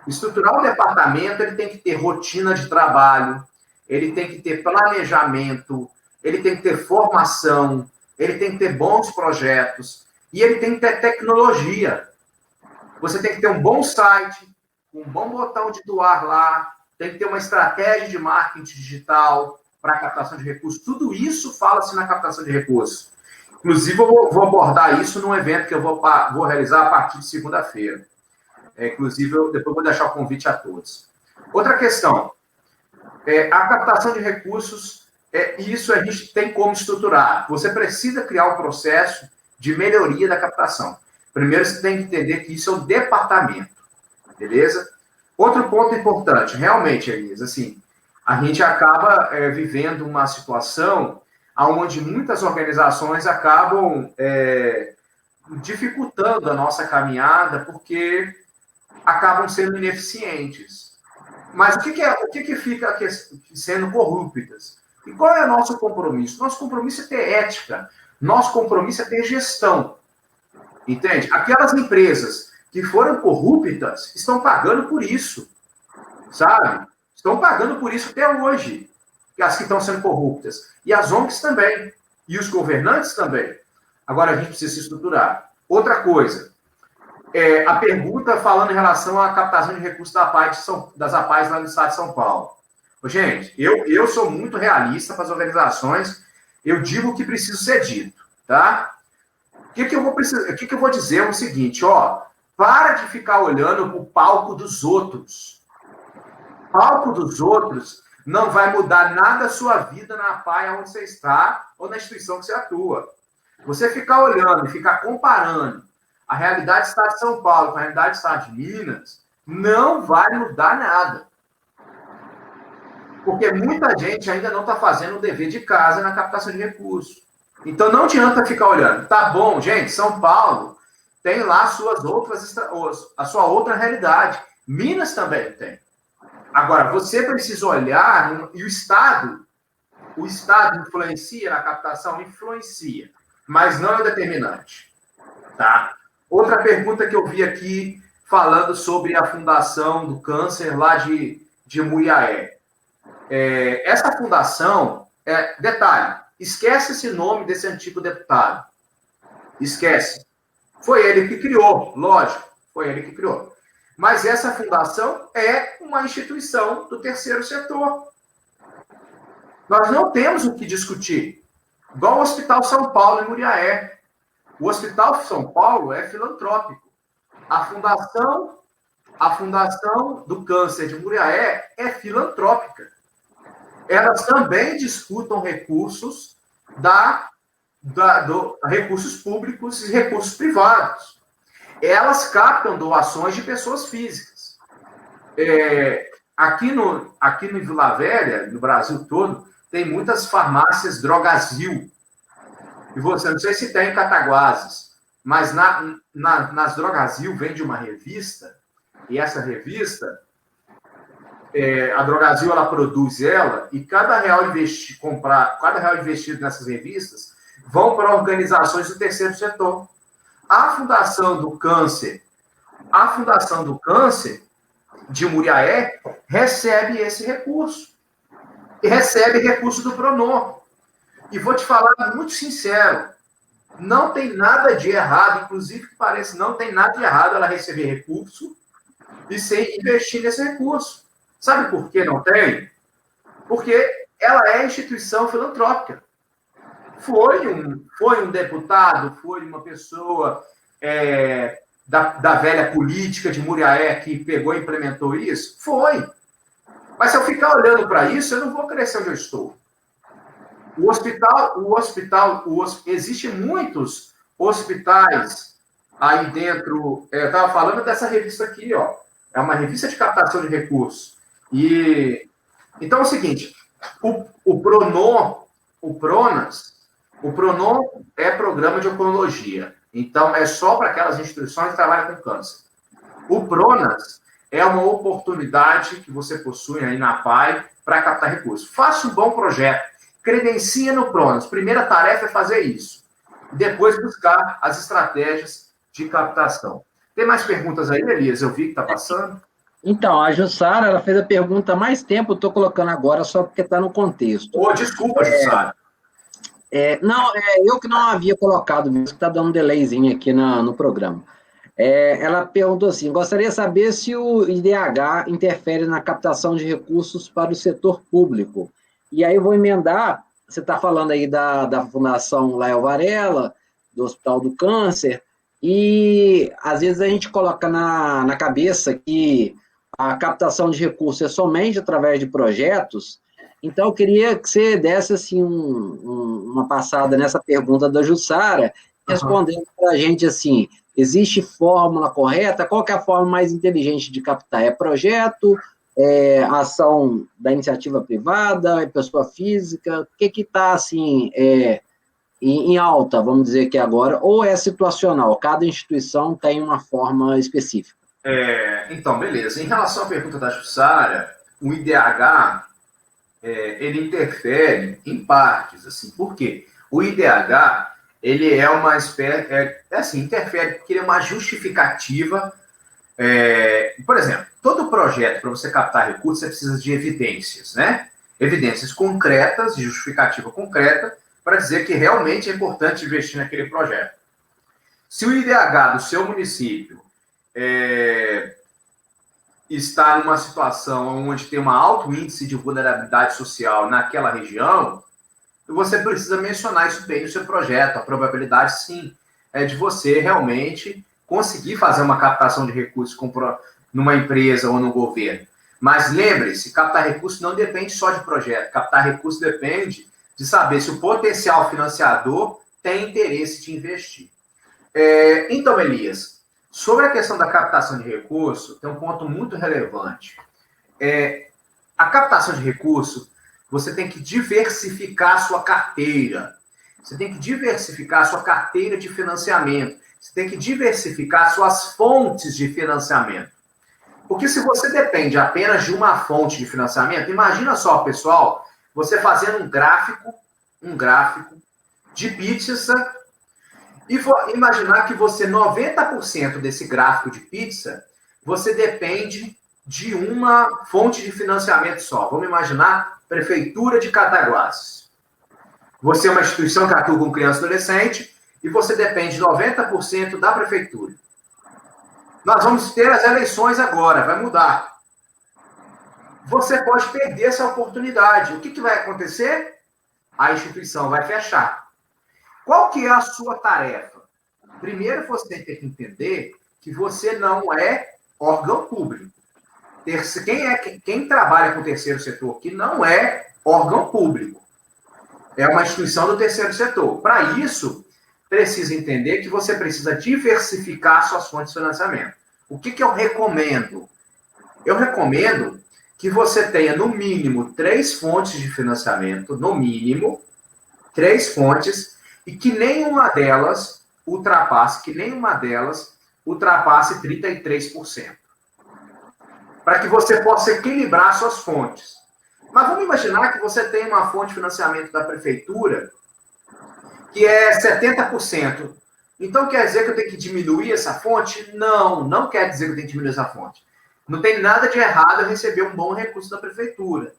Estruturar um departamento ele tem que ter rotina de trabalho, ele tem que ter planejamento, ele tem que ter formação, ele tem que ter bons projetos e ele tem que ter tecnologia. Você tem que ter um bom site, um bom botão de doar lá, tem que ter uma estratégia de marketing digital para a captação de recursos. Tudo isso fala-se na captação de recursos. Inclusive, eu vou abordar isso num evento que eu vou realizar a partir de segunda-feira. Inclusive, depois eu vou deixar o convite a todos. Outra questão. A captação de recursos, isso a gente tem como estruturar. Você precisa criar um processo de melhoria da captação. Primeiro, você tem que entender que isso é um departamento, beleza? Outro ponto importante, realmente, Elias, assim, a gente acaba vivendo uma situação onde muitas organizações acabam dificultando a nossa caminhada porque acabam sendo ineficientes. Mas o que fica sendo corruptas? E qual é o nosso compromisso? Nosso compromisso é ter ética. Nosso compromisso é ter gestão. Entende? Aquelas empresas que foram corruptas estão pagando por isso. Sabe? Estão pagando por isso até hoje. As que estão sendo corruptas. E as ONGs também. E os governantes também. Agora a gente precisa se estruturar. Outra coisa. A pergunta falando em relação à captação de recursos das APAES lá no estado de São Paulo. Gente, eu sou muito realista para as organizações, eu digo o que precisa ser dito, tá? O que eu vou dizer é o seguinte, para de ficar olhando para o palco dos outros. O palco dos outros não vai mudar nada a sua vida na APAE onde você está ou na instituição que você atua. Você ficar olhando e ficar comparando a realidade do estado de São Paulo com a realidade do estado de Minas, não vai mudar nada. Porque muita gente ainda não está fazendo o dever de casa na captação de recursos. Então, não adianta ficar olhando. Tá bom, gente, São Paulo tem lá a sua outra realidade. Minas também tem. Agora, você precisa olhar, e o Estado influencia na captação? Influencia, mas não é determinante. Tá? Outra pergunta que eu vi aqui, falando sobre a Fundação do Câncer lá de Muriaé. Essa fundação, detalhe, esquece esse nome desse antigo deputado. Esquece. Foi ele que criou, lógico, foi ele que criou. Mas essa fundação é uma instituição do terceiro setor. Nós não temos o que discutir. Igual o Hospital São Paulo em Muriaé. O Hospital São Paulo é filantrópico. A Fundação do Câncer de Muriaé é filantrópica. Elas também disputam recursos recursos públicos e recursos privados. Elas captam doações de pessoas físicas. Aqui no Vila Velha, no Brasil todo, tem muitas farmácias Drogazil. E você, não sei se tem em Cataguases, mas nas Drogazil vende uma revista, e essa revista, a Drogazil, ela produz ela, e cada real investido nessas revistas vão para organizações do terceiro setor. A Fundação do Câncer de Muriaé recebe esse recurso. E recebe recurso do Pronor. E vou te falar muito sincero, não tem nada de errado, inclusive que parece, não tem nada de errado ela receber recurso e sem investir nesse recurso. Sabe por que não tem? Porque ela é instituição filantrópica. Foi um deputado, foi uma pessoa da velha política de Muriaé que pegou e implementou isso? Foi. Mas se eu ficar olhando para isso, eu não vou crescer onde eu estou. Existem muitos hospitais aí dentro. Eu estava falando dessa revista aqui, ó. É uma revista de captação de recursos. Então é o seguinte: o Pronor é programa de oncologia. Então é só para aquelas instituições que trabalham com câncer. O Pronas é uma oportunidade que você possui aí na APAE para captar recursos. Faça um bom projeto. Credencia no Pronas. Primeira tarefa é fazer isso. Depois buscar as estratégias de captação. Tem mais perguntas aí, Elias? Eu vi que está passando. Então, a Jussara, ela fez a pergunta há mais tempo, eu estou colocando agora só porque está no contexto. Desculpa, Jussara. Eu que não havia colocado, mesmo que está dando um delayzinho aqui no programa. Ela perguntou assim, gostaria de saber se o IDH interfere na captação de recursos para o setor público. E aí eu vou emendar, você está falando aí da Fundação Lael Varela, do Hospital do Câncer, e às vezes a gente coloca na cabeça que a captação de recursos é somente através de projetos. Então eu queria que você desse assim, uma passada nessa pergunta da Jussara, respondendo para a gente assim, existe fórmula correta? Qual que é a forma mais inteligente de captar? É projeto, é ação da iniciativa privada, é pessoa física? O que está assim, em alta, vamos dizer que agora, ou é situacional? Cada instituição tem uma forma específica. Então, beleza. Em relação à pergunta da Jussara, o IDH ele interfere em partes, assim, por quê? O IDH, ele é uma espécie, assim, interfere porque ele é uma justificativa. Por exemplo, todo projeto, para você captar recursos, você precisa de evidências, né? Evidências concretas, de justificativa concreta, para dizer que realmente é importante investir naquele projeto. Se o IDH do seu município está numa situação onde tem um alto índice de vulnerabilidade social naquela região, você precisa mencionar isso bem no seu projeto. A probabilidade, sim, é de você realmente conseguir fazer uma captação de recursos numa empresa ou no governo. Mas lembre-se, captar recursos não depende só de projeto. Captar recursos depende de saber se o potencial financiador tem interesse de investir. Então, Elias, sobre a questão da captação de recursos, tem um ponto muito relevante. A captação de recursos, você tem que diversificar a sua carteira. Você tem que diversificar a sua carteira de financiamento. Você tem que diversificar suas fontes de financiamento. Porque se você depende apenas de uma fonte de financiamento, imagina só, pessoal, você fazendo um gráfico de pizza e imaginar que você, 90% desse gráfico de pizza, você depende de uma fonte de financiamento só. Vamos imaginar Prefeitura de Cataguases. Você é uma instituição que atua com criança e adolescente e você depende 90% da prefeitura. Nós vamos ter as eleições agora, vai mudar. Você pode perder essa oportunidade. O que vai acontecer? A instituição vai fechar. Qual que é a sua tarefa? Primeiro, você tem que entender que você não é órgão público. Quem trabalha com o terceiro setor que não é órgão público. É uma instituição do terceiro setor. Para isso, precisa entender que você precisa diversificar suas fontes de financiamento. O que eu recomendo? Eu recomendo que você tenha, no mínimo, 3 fontes de financiamento, no mínimo, 3 fontes, e que nenhuma delas ultrapasse 33%. Para que você possa equilibrar suas fontes. Mas vamos imaginar que você tem uma fonte de financiamento da prefeitura que é 70%. Então quer dizer que eu tenho que diminuir essa fonte? Não quer dizer que eu tenho que diminuir essa fonte. Não tem nada de errado eu receber um bom recurso da prefeitura.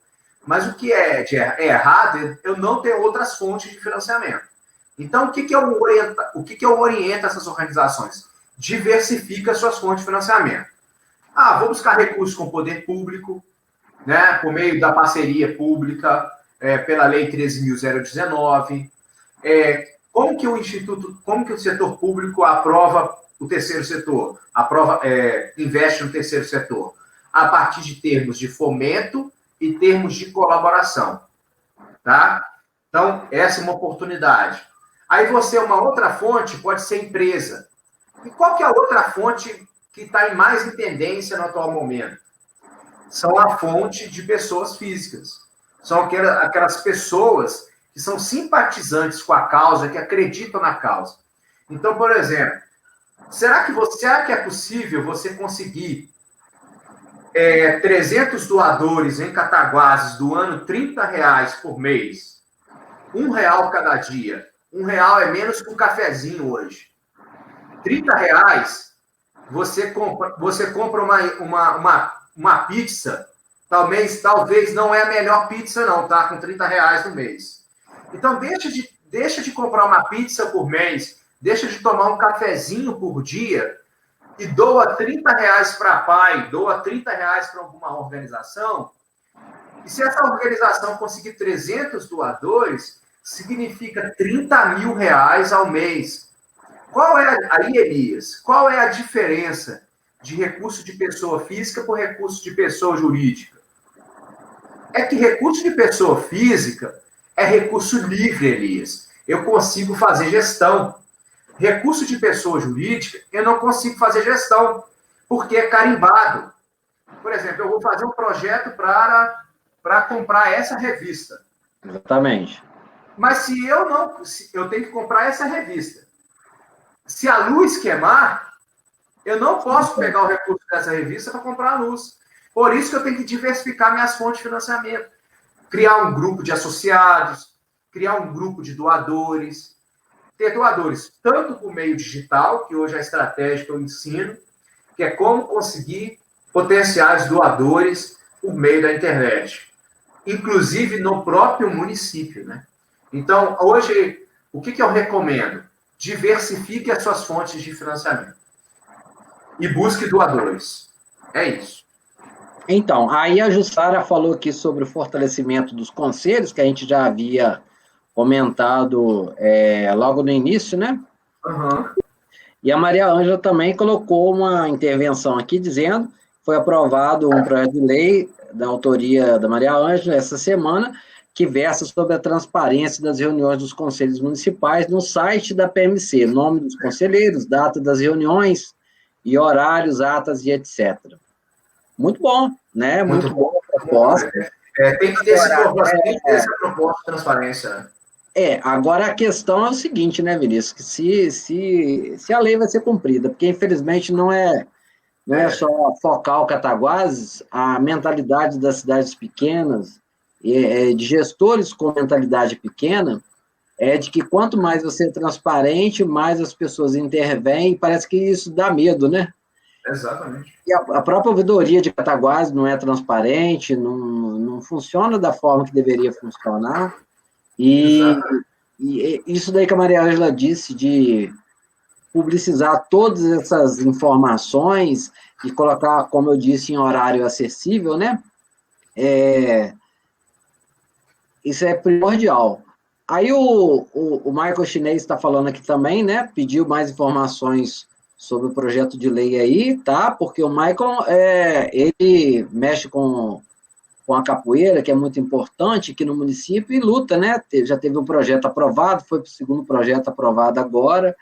Mas o que é errado eu não ter outras fontes de financiamento. Então, o que eu oriento essas organizações? Diversifica suas fontes de financiamento. Vou buscar recursos com o poder público, né, por meio da parceria pública, pela Lei 13.019. Como que o setor público aprova o terceiro setor? Investe no terceiro setor? A partir de termos de fomento e termos de colaboração. Tá? Então, essa é uma oportunidade. Aí uma outra fonte pode ser empresa. E qual que é a outra fonte que está mais em tendência no atual momento? São a fonte de pessoas físicas. São aquelas pessoas que são simpatizantes com a causa, que acreditam na causa. Então, por exemplo, será que é possível você conseguir 300 doadores em Cataguases doando R$30 por mês? R$1 cada dia. R$1 é menos que um cafezinho hoje. R$30, você compra uma pizza, talvez não é a melhor pizza não, tá? Com R$30 no mês. Então, deixa de comprar uma pizza por mês, deixa de tomar um cafezinho por dia e doa R$30 para a PAI, doa R$30 para alguma organização. E se essa organização conseguir 300 doadores, significa R$30 mil ao mês. Aí, Elias, qual é a diferença de recurso de pessoa física por recurso de pessoa jurídica? É que recurso de pessoa física é recurso livre, Elias. Eu consigo fazer gestão. Recurso de pessoa jurídica, eu não consigo fazer gestão, porque é carimbado. Por exemplo, eu vou fazer um projeto para comprar essa revista. Exatamente. Mas se eu não... eu tenho que comprar essa revista. Se a luz queimar, eu não posso pegar o recurso dessa revista para comprar a luz. Por isso que eu tenho que diversificar minhas fontes de financiamento. Criar um grupo de associados, criar um grupo de doadores, ter doadores tanto por meio digital, que hoje é a estratégia que eu ensino, que é como conseguir potenciais doadores por meio da internet, inclusive no próprio município, né? Então, hoje, o que eu recomendo? Diversifique as suas fontes de financiamento e busque doadores. É isso. Então, aí a Jussara falou aqui sobre o fortalecimento dos conselhos, que a gente já havia comentado logo no início, né? Uhum. E a Maria Ângela também colocou uma intervenção aqui dizendo que foi aprovado um projeto de lei da autoria da Maria Ângela essa semana, que versa sobre a transparência das reuniões dos conselhos municipais no site da PMC, nome dos conselheiros, data das reuniões e horários, atas e etc. Muito bom, né? Muito bom a proposta. Tem que ter essa proposta de transparência, né? Agora a questão é o seguinte, né, Vinícius, que se a lei vai ser cumprida, porque infelizmente não é só focar o Cataguases, a mentalidade das cidades pequenas, de gestores com mentalidade pequena, é de que quanto mais você é transparente, mais as pessoas intervêm, e parece que isso dá medo, né? Exatamente. E a própria ouvidoria de Cataguases não é transparente, não funciona da forma que deveria funcionar. E isso daí que a Maria Ângela disse, de publicizar todas essas informações e colocar, como eu disse, em horário acessível, né? Isso é primordial. Aí o Michael Chinês está falando aqui também, né? Pediu mais informações sobre o projeto de lei aí, tá? Porque o Michael, ele mexe com a capoeira, que é muito importante aqui no município, e luta, né? Já teve um projeto aprovado, foi para o segundo projeto aprovado agora,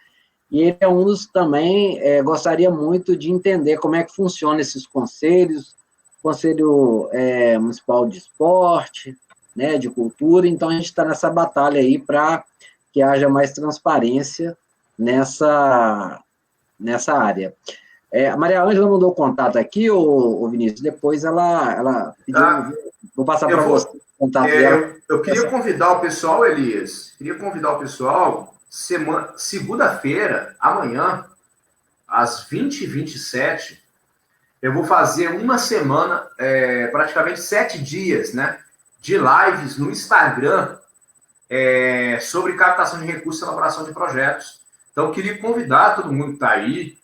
e ele é um dos também, gostaria muito de entender como é que funciona esses conselhos, Conselho Municipal de Esporte, né, de Cultura, então a gente está nessa batalha aí para que haja mais transparência nessa área. A Maria Ângela mandou o contato aqui, o Vinícius, depois ela pediu, vou passar para você o contato dela. Eu queria convidar o pessoal, Elias, segunda-feira, amanhã, às 20h27, eu vou fazer uma semana, praticamente 7 dias, né, de lives no Instagram sobre captação de recursos e elaboração de projetos. Então, eu queria convidar todo mundo que está aí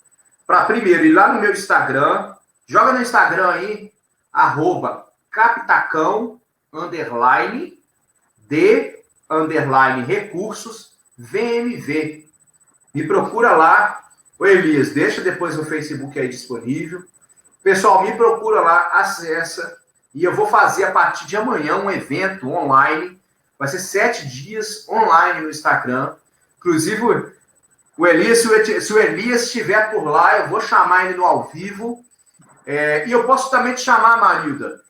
para primeiro ir lá no meu Instagram, joga no Instagram aí, @captacão, _de_recursos, VMV. Me procura lá. Ô Elias, deixa depois no Facebook aí disponível. Pessoal, me procura lá, acessa. E eu vou fazer a partir de amanhã um evento online. Vai ser 7 dias online no Instagram. Inclusive, o Elias, se o Elias estiver por lá, eu vou chamar ele no ao vivo. E eu posso também te chamar, Marilda.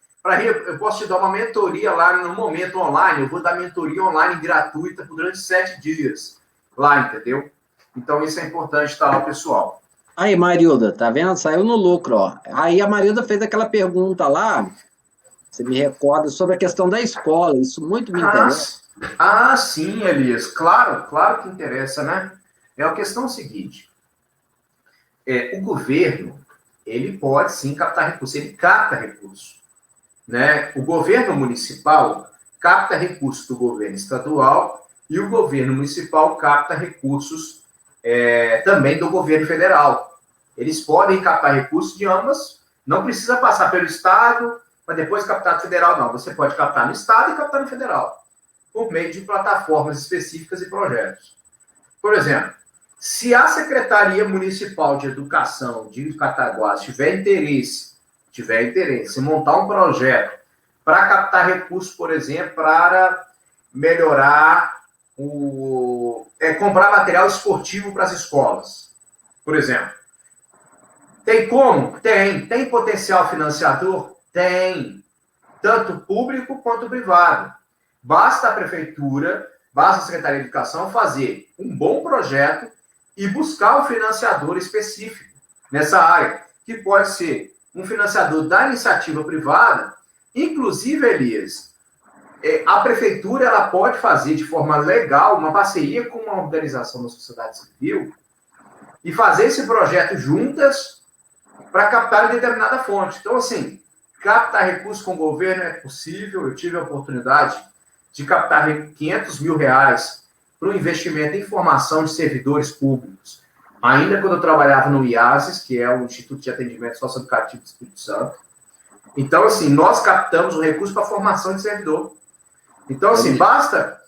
Eu posso te dar uma mentoria lá no momento online. Eu vou dar mentoria online gratuita durante 7 dias. Lá, entendeu? Então, isso é importante, tá lá, pessoal. Aí, Marilda, tá vendo? Saiu no lucro, ó. Aí a Marilda fez aquela pergunta lá, você me recorda, sobre a questão da escola. Isso muito me interessa. Sim, Elias. Claro que interessa, né? A questão seguinte. O governo, ele pode sim captar recursos. Ele capta recursos. Né? O governo municipal capta recursos do governo estadual e o governo municipal capta recursos também do governo federal. Eles podem captar recursos de ambas, não precisa passar pelo Estado para depois captar do federal, não. Você pode captar no Estado e captar no federal, por meio de plataformas específicas e projetos. Por exemplo, se a Secretaria Municipal de Educação de Cataguases tiver interesse em montar um projeto para captar recursos, por exemplo, para melhorar comprar material esportivo para as escolas, por exemplo. Tem como? Tem. Tem potencial financiador? Tem. Tanto público quanto privado. Basta a prefeitura, basta a Secretaria de Educação fazer um bom projeto e buscar um financiador específico nessa área, que pode ser um financiador da iniciativa privada. Inclusive, Elias, a prefeitura ela pode fazer de forma legal uma parceria com uma organização da sociedade civil e fazer esse projeto juntas para captar em determinada fonte. Então, assim, captar recursos com o governo é possível. Eu tive a oportunidade de captar R$500 mil para o investimento em formação de servidores públicos, ainda quando eu trabalhava no IASES, que é o Instituto de Atendimento Socioeducativo do Espírito Santo. Então, assim, nós captamos o recurso para a formação de servidor. Então, assim, basta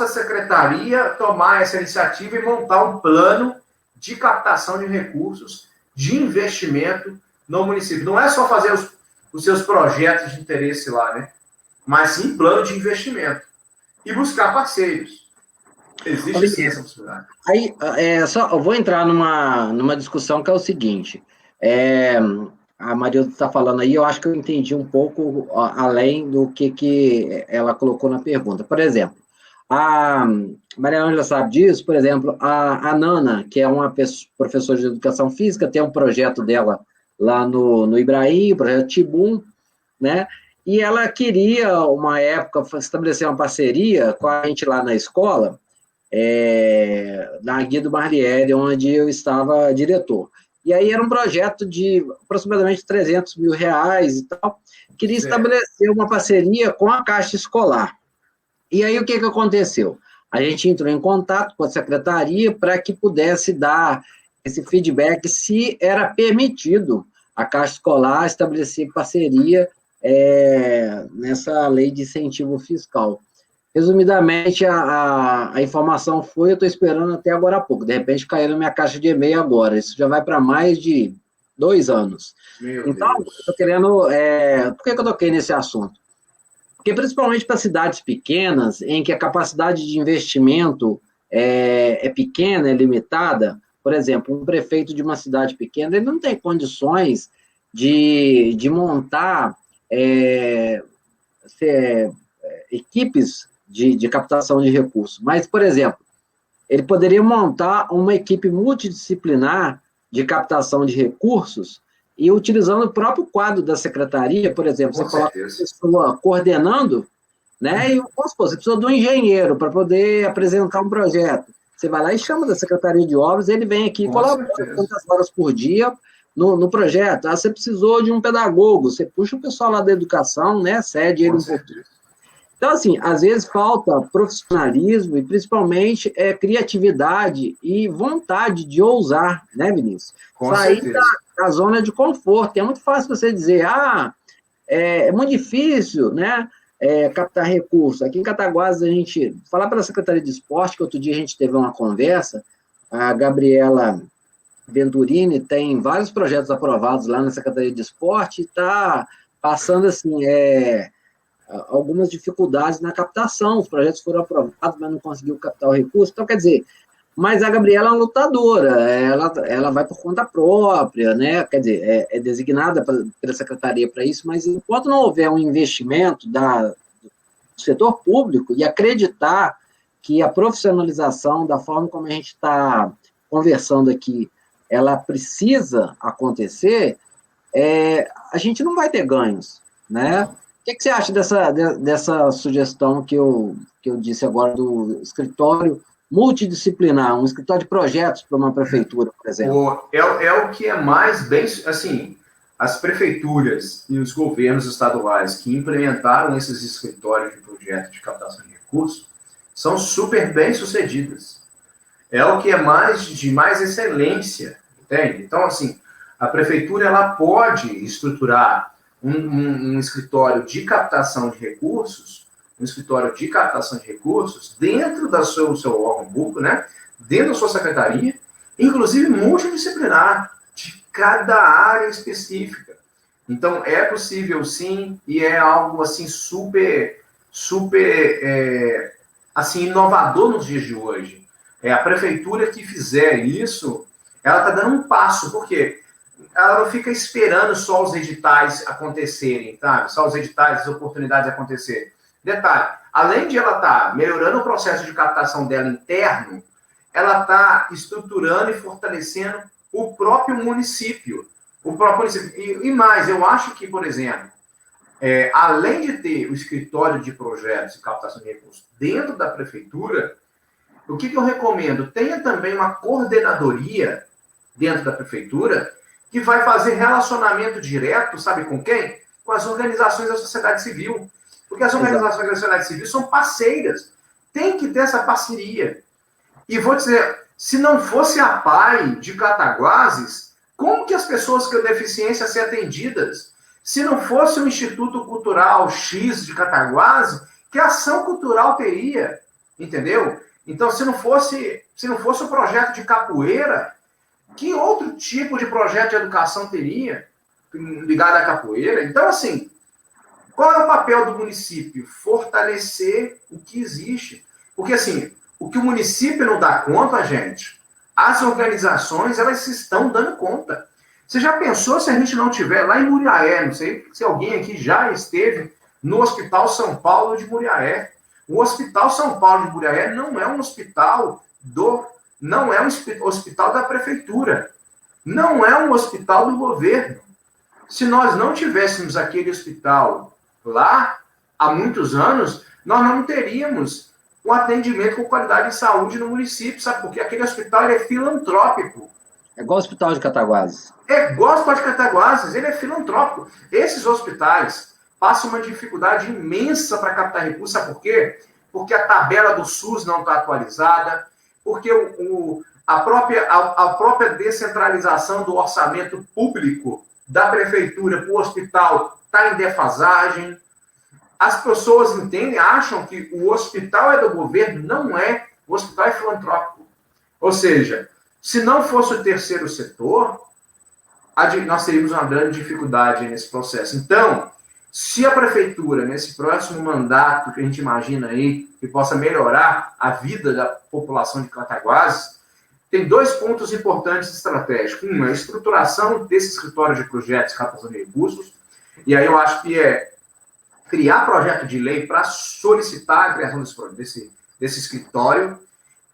a secretaria tomar essa iniciativa e montar um plano de captação de recursos, de investimento no município. Não é só fazer os seus projetos de interesse lá, né? Mas sim plano de investimento. E buscar parceiros. Existe sim essa possibilidade. Aí, eu vou entrar numa discussão que é o seguinte. A Marilda está falando aí, eu acho que eu entendi um pouco além do que ela colocou na pergunta. Por exemplo, a Mariana já sabe disso, por exemplo, a Nana, que é uma professora de educação física, tem um projeto dela lá no Ibrahim, o projeto Tibum, né? E ela queria, uma época, estabelecer uma parceria com a gente lá na escola, na Guido Barriere, onde eu estava diretor. E aí era um projeto de aproximadamente R$300 mil e tal, queria estabelecer uma parceria com a Caixa Escolar. E aí o que aconteceu? A gente entrou em contato com a secretaria para que pudesse dar esse feedback se era permitido a Caixa Escolar estabelecer parceria nessa lei de incentivo fiscal. Resumidamente, a informação foi, eu estou esperando até agora há pouco, de repente caiu na minha caixa de e-mail agora, isso já vai para mais de 2 anos. Então, eu estou querendo, por que eu toquei nesse assunto? Porque principalmente para cidades pequenas, em que a capacidade de investimento é pequena, é limitada, por exemplo, um prefeito de uma cidade pequena, ele não tem condições de montar equipes de captação de recursos. Mas, por exemplo, ele poderia montar uma equipe multidisciplinar de captação de recursos e utilizando o próprio quadro da secretaria, por exemplo, você coloca uma pessoa coordenando, né? E vamos supor, você precisa de um engenheiro para poder apresentar um projeto. Você vai lá e chama da Secretaria de Obras, ele vem aqui e coloca quantas horas por dia no projeto. Você precisou de um pedagogo, você puxa o pessoal lá da educação, né? Cede ele um pouquinho. Então, assim, às vezes falta profissionalismo e, principalmente, criatividade e vontade de ousar, né, Vinícius? Sair da zona de conforto. É muito fácil você dizer, é muito difícil, né, captar recursos. Aqui em Cataguases, a gente... Falar para a Secretaria de Esporte, que outro dia a gente teve uma conversa, a Gabriela Venturini tem vários projetos aprovados lá na Secretaria de Esporte e está passando, assim, algumas dificuldades na captação, os projetos foram aprovados, mas não conseguiu captar o recurso, então, quer dizer, mas a Gabriela é uma lutadora, ela vai por conta própria, né, quer dizer, é designada pela secretaria para isso, mas enquanto não houver um investimento do setor público e acreditar que a profissionalização, da forma como a gente está conversando aqui, ela precisa acontecer, a gente não vai ter ganhos, né? O que você acha dessa sugestão que eu disse agora do escritório multidisciplinar, um escritório de projetos para uma prefeitura, por exemplo? É o que é mais bem... Assim, as prefeituras e os governos estaduais que implementaram esses escritórios de projetos de captação de recursos são super bem sucedidas. É o que é de mais excelência, entende? Então, assim, a prefeitura ela pode estruturar um escritório de captação de recursos, dentro do seu órgão público, né? Dentro da sua secretaria, inclusive multidisciplinar, de cada área específica. Então, é possível sim, e é algo assim super assim, inovador nos dias de hoje. A prefeitura que fizer isso, ela está dando um passo, porque ela não fica esperando só os editais acontecerem, tá? Só os editais, as oportunidades acontecerem. Detalhe, além de ela estar melhorando o processo de captação dela interno, ela está estruturando e fortalecendo o próprio município. E mais, eu acho que, por exemplo, além de ter o escritório de projetos e captação de recursos dentro da prefeitura, o que eu recomendo? Tenha também uma coordenadoria dentro da prefeitura que vai fazer relacionamento direto, sabe com quem? Com as organizações da sociedade civil. Porque as organizações da sociedade civil são parceiras. Tem que ter essa parceria. E vou dizer, se não fosse a PAI de Cataguases, como que as pessoas com deficiência ser atendidas? Se não fosse o Instituto Cultural X de Cataguases, que ação cultural teria? Entendeu? Então, se não fosse o projeto de capoeira, que outro tipo de projeto de educação teria ligado à capoeira? Então, assim, qual é o papel do município? Fortalecer o que existe. Porque, assim, o que o município não dá conta, gente, as organizações, elas estão dando conta. Você já pensou se a gente não tiver lá em Muriaé? Não sei se alguém aqui já esteve no Hospital São Paulo de Muriaé. O Hospital São Paulo de Muriaé não é um hospital da prefeitura. Não é um hospital do governo. Se nós não tivéssemos aquele hospital lá, há muitos anos, nós não teríamos um atendimento com qualidade de saúde no município, sabe? Porque aquele hospital ele é filantrópico. É igual o Hospital de Cataguases. É igual o Hospital de Cataguases, ele é filantrópico. Esses hospitais passam uma dificuldade imensa para captar recursos, sabe por quê? Porque a tabela do SUS não está atualizada, porque a própria descentralização do orçamento público da prefeitura para o hospital está em defasagem. As pessoas acham que o hospital é do governo, não é. O hospital é filantrópico. Ou seja, se não fosse o terceiro setor, nós teríamos uma grande dificuldade nesse processo. Então, se a prefeitura, nesse próximo mandato que a gente imagina aí, que possa melhorar a vida da população de Cataguases, tem dois pontos importantes estratégicos. Um, a estruturação desse escritório de projetos e captação de recursos, e aí eu acho que criar projeto de lei para solicitar a criação desse escritório.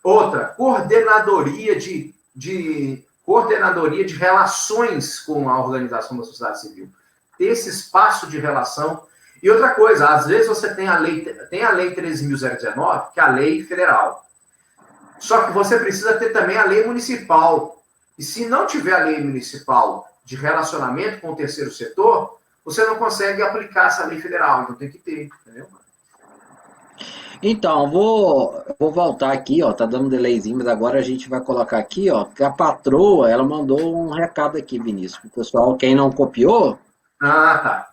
Outra, coordenadoria de relações com a organização da sociedade civil. Ter esse espaço de relação. E outra coisa, às vezes você tem a lei 13.019, que é a lei federal. Só que você precisa ter também a lei municipal. E se não tiver a lei municipal de relacionamento com o terceiro setor, você não consegue aplicar essa lei federal. Então tem que ter, entendeu? Então, vou voltar aqui, ó, tá dando um delayzinho, mas agora a gente vai colocar aqui, ó, que a patroa, ela mandou um recado aqui, Vinícius, pro pessoal, quem não copiou, tá.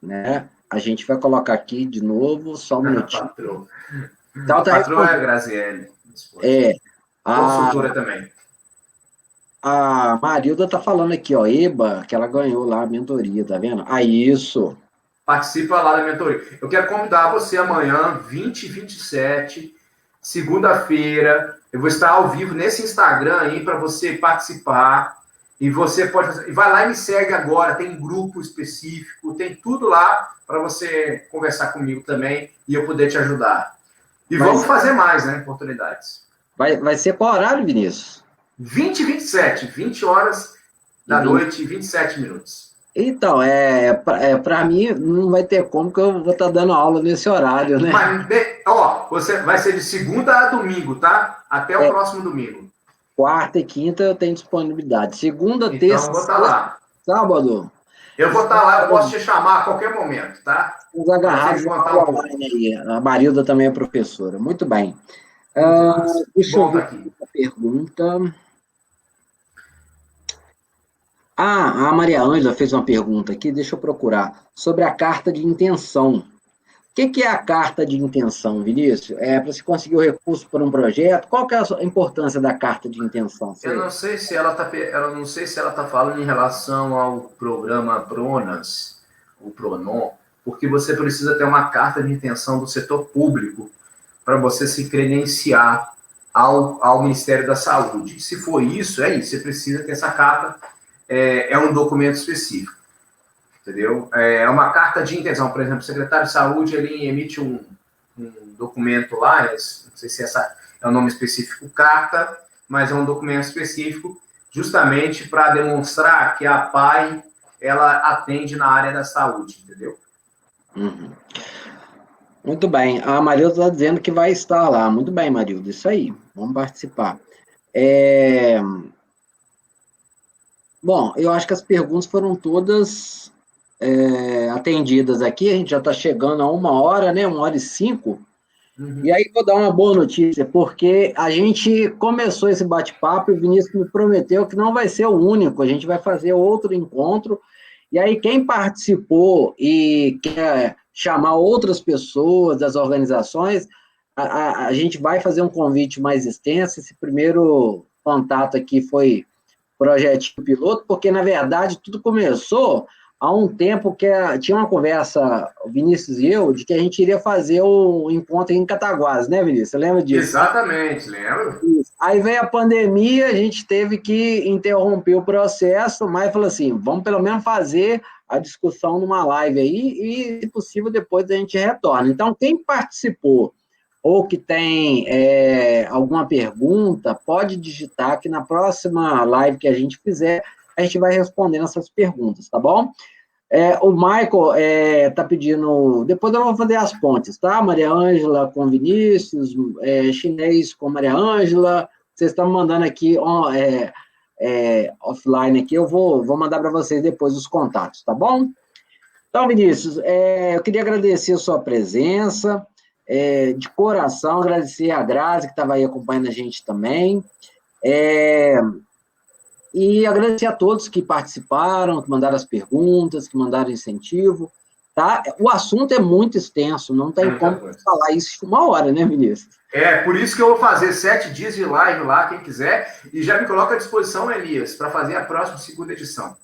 Né, a gente vai colocar aqui de novo, só um minutinho. Patroa. Então, tá patroa é a Graziele. Consultora também. A Marilda tá falando aqui, ó, EBA, que ela ganhou lá a mentoria, tá vendo? Isso. Participa lá da mentoria. Eu quero convidar você amanhã, 20 e 27, segunda-feira. Eu vou estar ao vivo nesse Instagram aí para você participar. E você pode fazer. Vai lá e me segue agora. Tem grupo específico, tem tudo lá para você conversar comigo também e eu poder te ajudar. E vamos fazer mais, né? Oportunidades. Vai ser qual horário, Vinícius? 20 e 27, 20 horas da noite e 27 minutos. Então, para mim, não vai ter como que eu vou estar dando aula nesse horário, né? Mas, você vai ser de segunda a domingo, tá? Até o próximo domingo. Quarta e quinta eu tenho disponibilidade. Segunda, então, terça, eu vou estar lá. Sábado. Eu vou estar lá, eu posso te chamar a qualquer momento, tá? Os agarrados online aí. A Marilda também é professora. Muito bem. Deixa eu ver aqui a pergunta. A Maria Ângela fez uma pergunta aqui, deixa eu procurar, sobre a carta de intenção. O que é a carta de intenção, Vinícius? É para se conseguir o recurso para um projeto? Qual que é a importância da carta de intenção? Eu não sei se ela está falando em relação ao programa PRONAS, o PRONON, porque você precisa ter uma carta de intenção do setor público para você se credenciar ao Ministério da Saúde. Se for isso, você precisa ter essa carta, é um documento específico, entendeu? É uma carta de intenção, por exemplo, o secretário de Saúde, ele emite um documento lá, não sei se essa é o nome específico, carta, mas é um documento específico justamente para demonstrar que a PAI, ela atende na área da saúde, entendeu? Uhum. Muito bem. A Marilda está dizendo que vai estar lá. Muito bem, Marilda, isso aí. Vamos participar. Bom, eu acho que as perguntas foram todas atendidas aqui. A gente já está chegando a 1 hora, né? 1h05. Uhum. E aí vou dar uma boa notícia, porque a gente começou esse bate-papo e o Vinícius me prometeu que não vai ser o único. A gente vai fazer outro encontro. E aí quem participou e quer chamar outras pessoas das organizações, a gente vai fazer um convite mais extenso. Esse primeiro contato aqui foi projetinho piloto, porque, na verdade, tudo começou há um tempo que tinha uma conversa, o Vinícius e eu, de que a gente iria fazer um encontro em Cataguases, né, Vinícius? Você lembra disso? Exatamente, lembro. Aí veio a pandemia, a gente teve que interromper o processo, mas falou assim, vamos pelo menos fazer a discussão numa live aí e, se possível, depois a gente retorna. Então, quem participou ou que tem alguma pergunta, pode digitar que na próxima live que a gente fizer, a gente vai respondendo essas perguntas, tá bom? O Michael está pedindo... Depois eu vou fazer as pontes, tá? Maria Ângela com Vinícius, chinês com Maria Ângela. Vocês estão mandando aqui offline aqui, eu vou mandar para vocês depois os contatos, tá bom? Então, Vinícius, eu queria agradecer a sua presença, de coração, agradecer a Grazi, que estava aí acompanhando a gente também, e agradecer a todos que participaram, que mandaram as perguntas, que mandaram incentivo, tá? O assunto é muito extenso, não tem como falar isso em 1 hora, né, Vinícius? Por isso que eu vou fazer 7 dias de live lá, quem quiser, e já me coloca à disposição, Elias, para fazer a próxima segunda edição.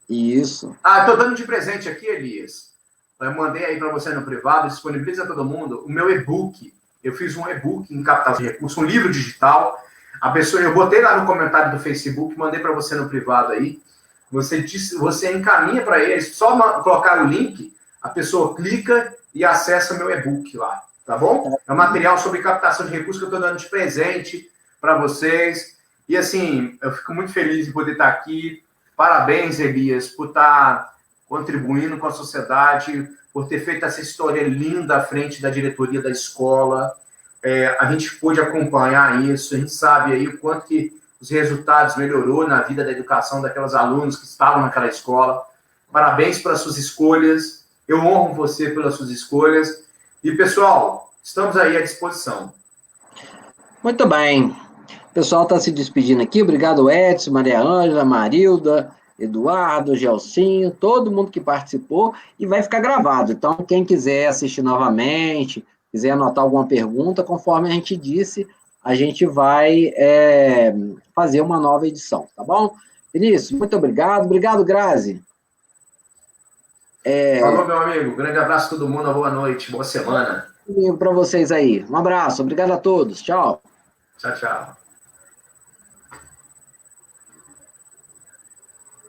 Isso. Estou dando de presente aqui, Elias. Eu mandei aí para você no privado, disponibiliza a todo mundo o meu e-book. Eu fiz um e-book em captação de recursos, um livro digital. A pessoa, eu botei lá no comentário do Facebook, mandei para você no privado aí. Você encaminha para eles, só colocar o link, a pessoa clica e acessa o meu e-book lá, tá bom? É um material sobre captação de recursos que eu estou dando de presente para vocês. E assim, eu fico muito feliz de poder estar aqui. Parabéns, Elias, por estar contribuindo com a sociedade, por ter feito essa história linda à frente da diretoria da escola. A gente pôde acompanhar isso, a gente sabe aí o quanto que os resultados melhorou na vida da educação daquelas alunos que estavam naquela escola. Parabéns pelas suas escolhas, eu honro você pelas suas escolhas. E, pessoal, estamos aí à disposição. Muito bem. O pessoal está se despedindo aqui. Obrigado, Edson, Maria Ângela, Marilda, Eduardo, Gelsinho, todo mundo que participou, e vai ficar gravado. Então, quem quiser assistir novamente, quiser anotar alguma pergunta, conforme a gente disse, a gente vai fazer uma nova edição, tá bom? Vinícius, muito obrigado. Obrigado, Grazi. Falou, meu amigo. Grande abraço a todo mundo, boa noite, boa semana. Para vocês aí. Um abraço, obrigado a todos. Tchau. Tchau, tchau.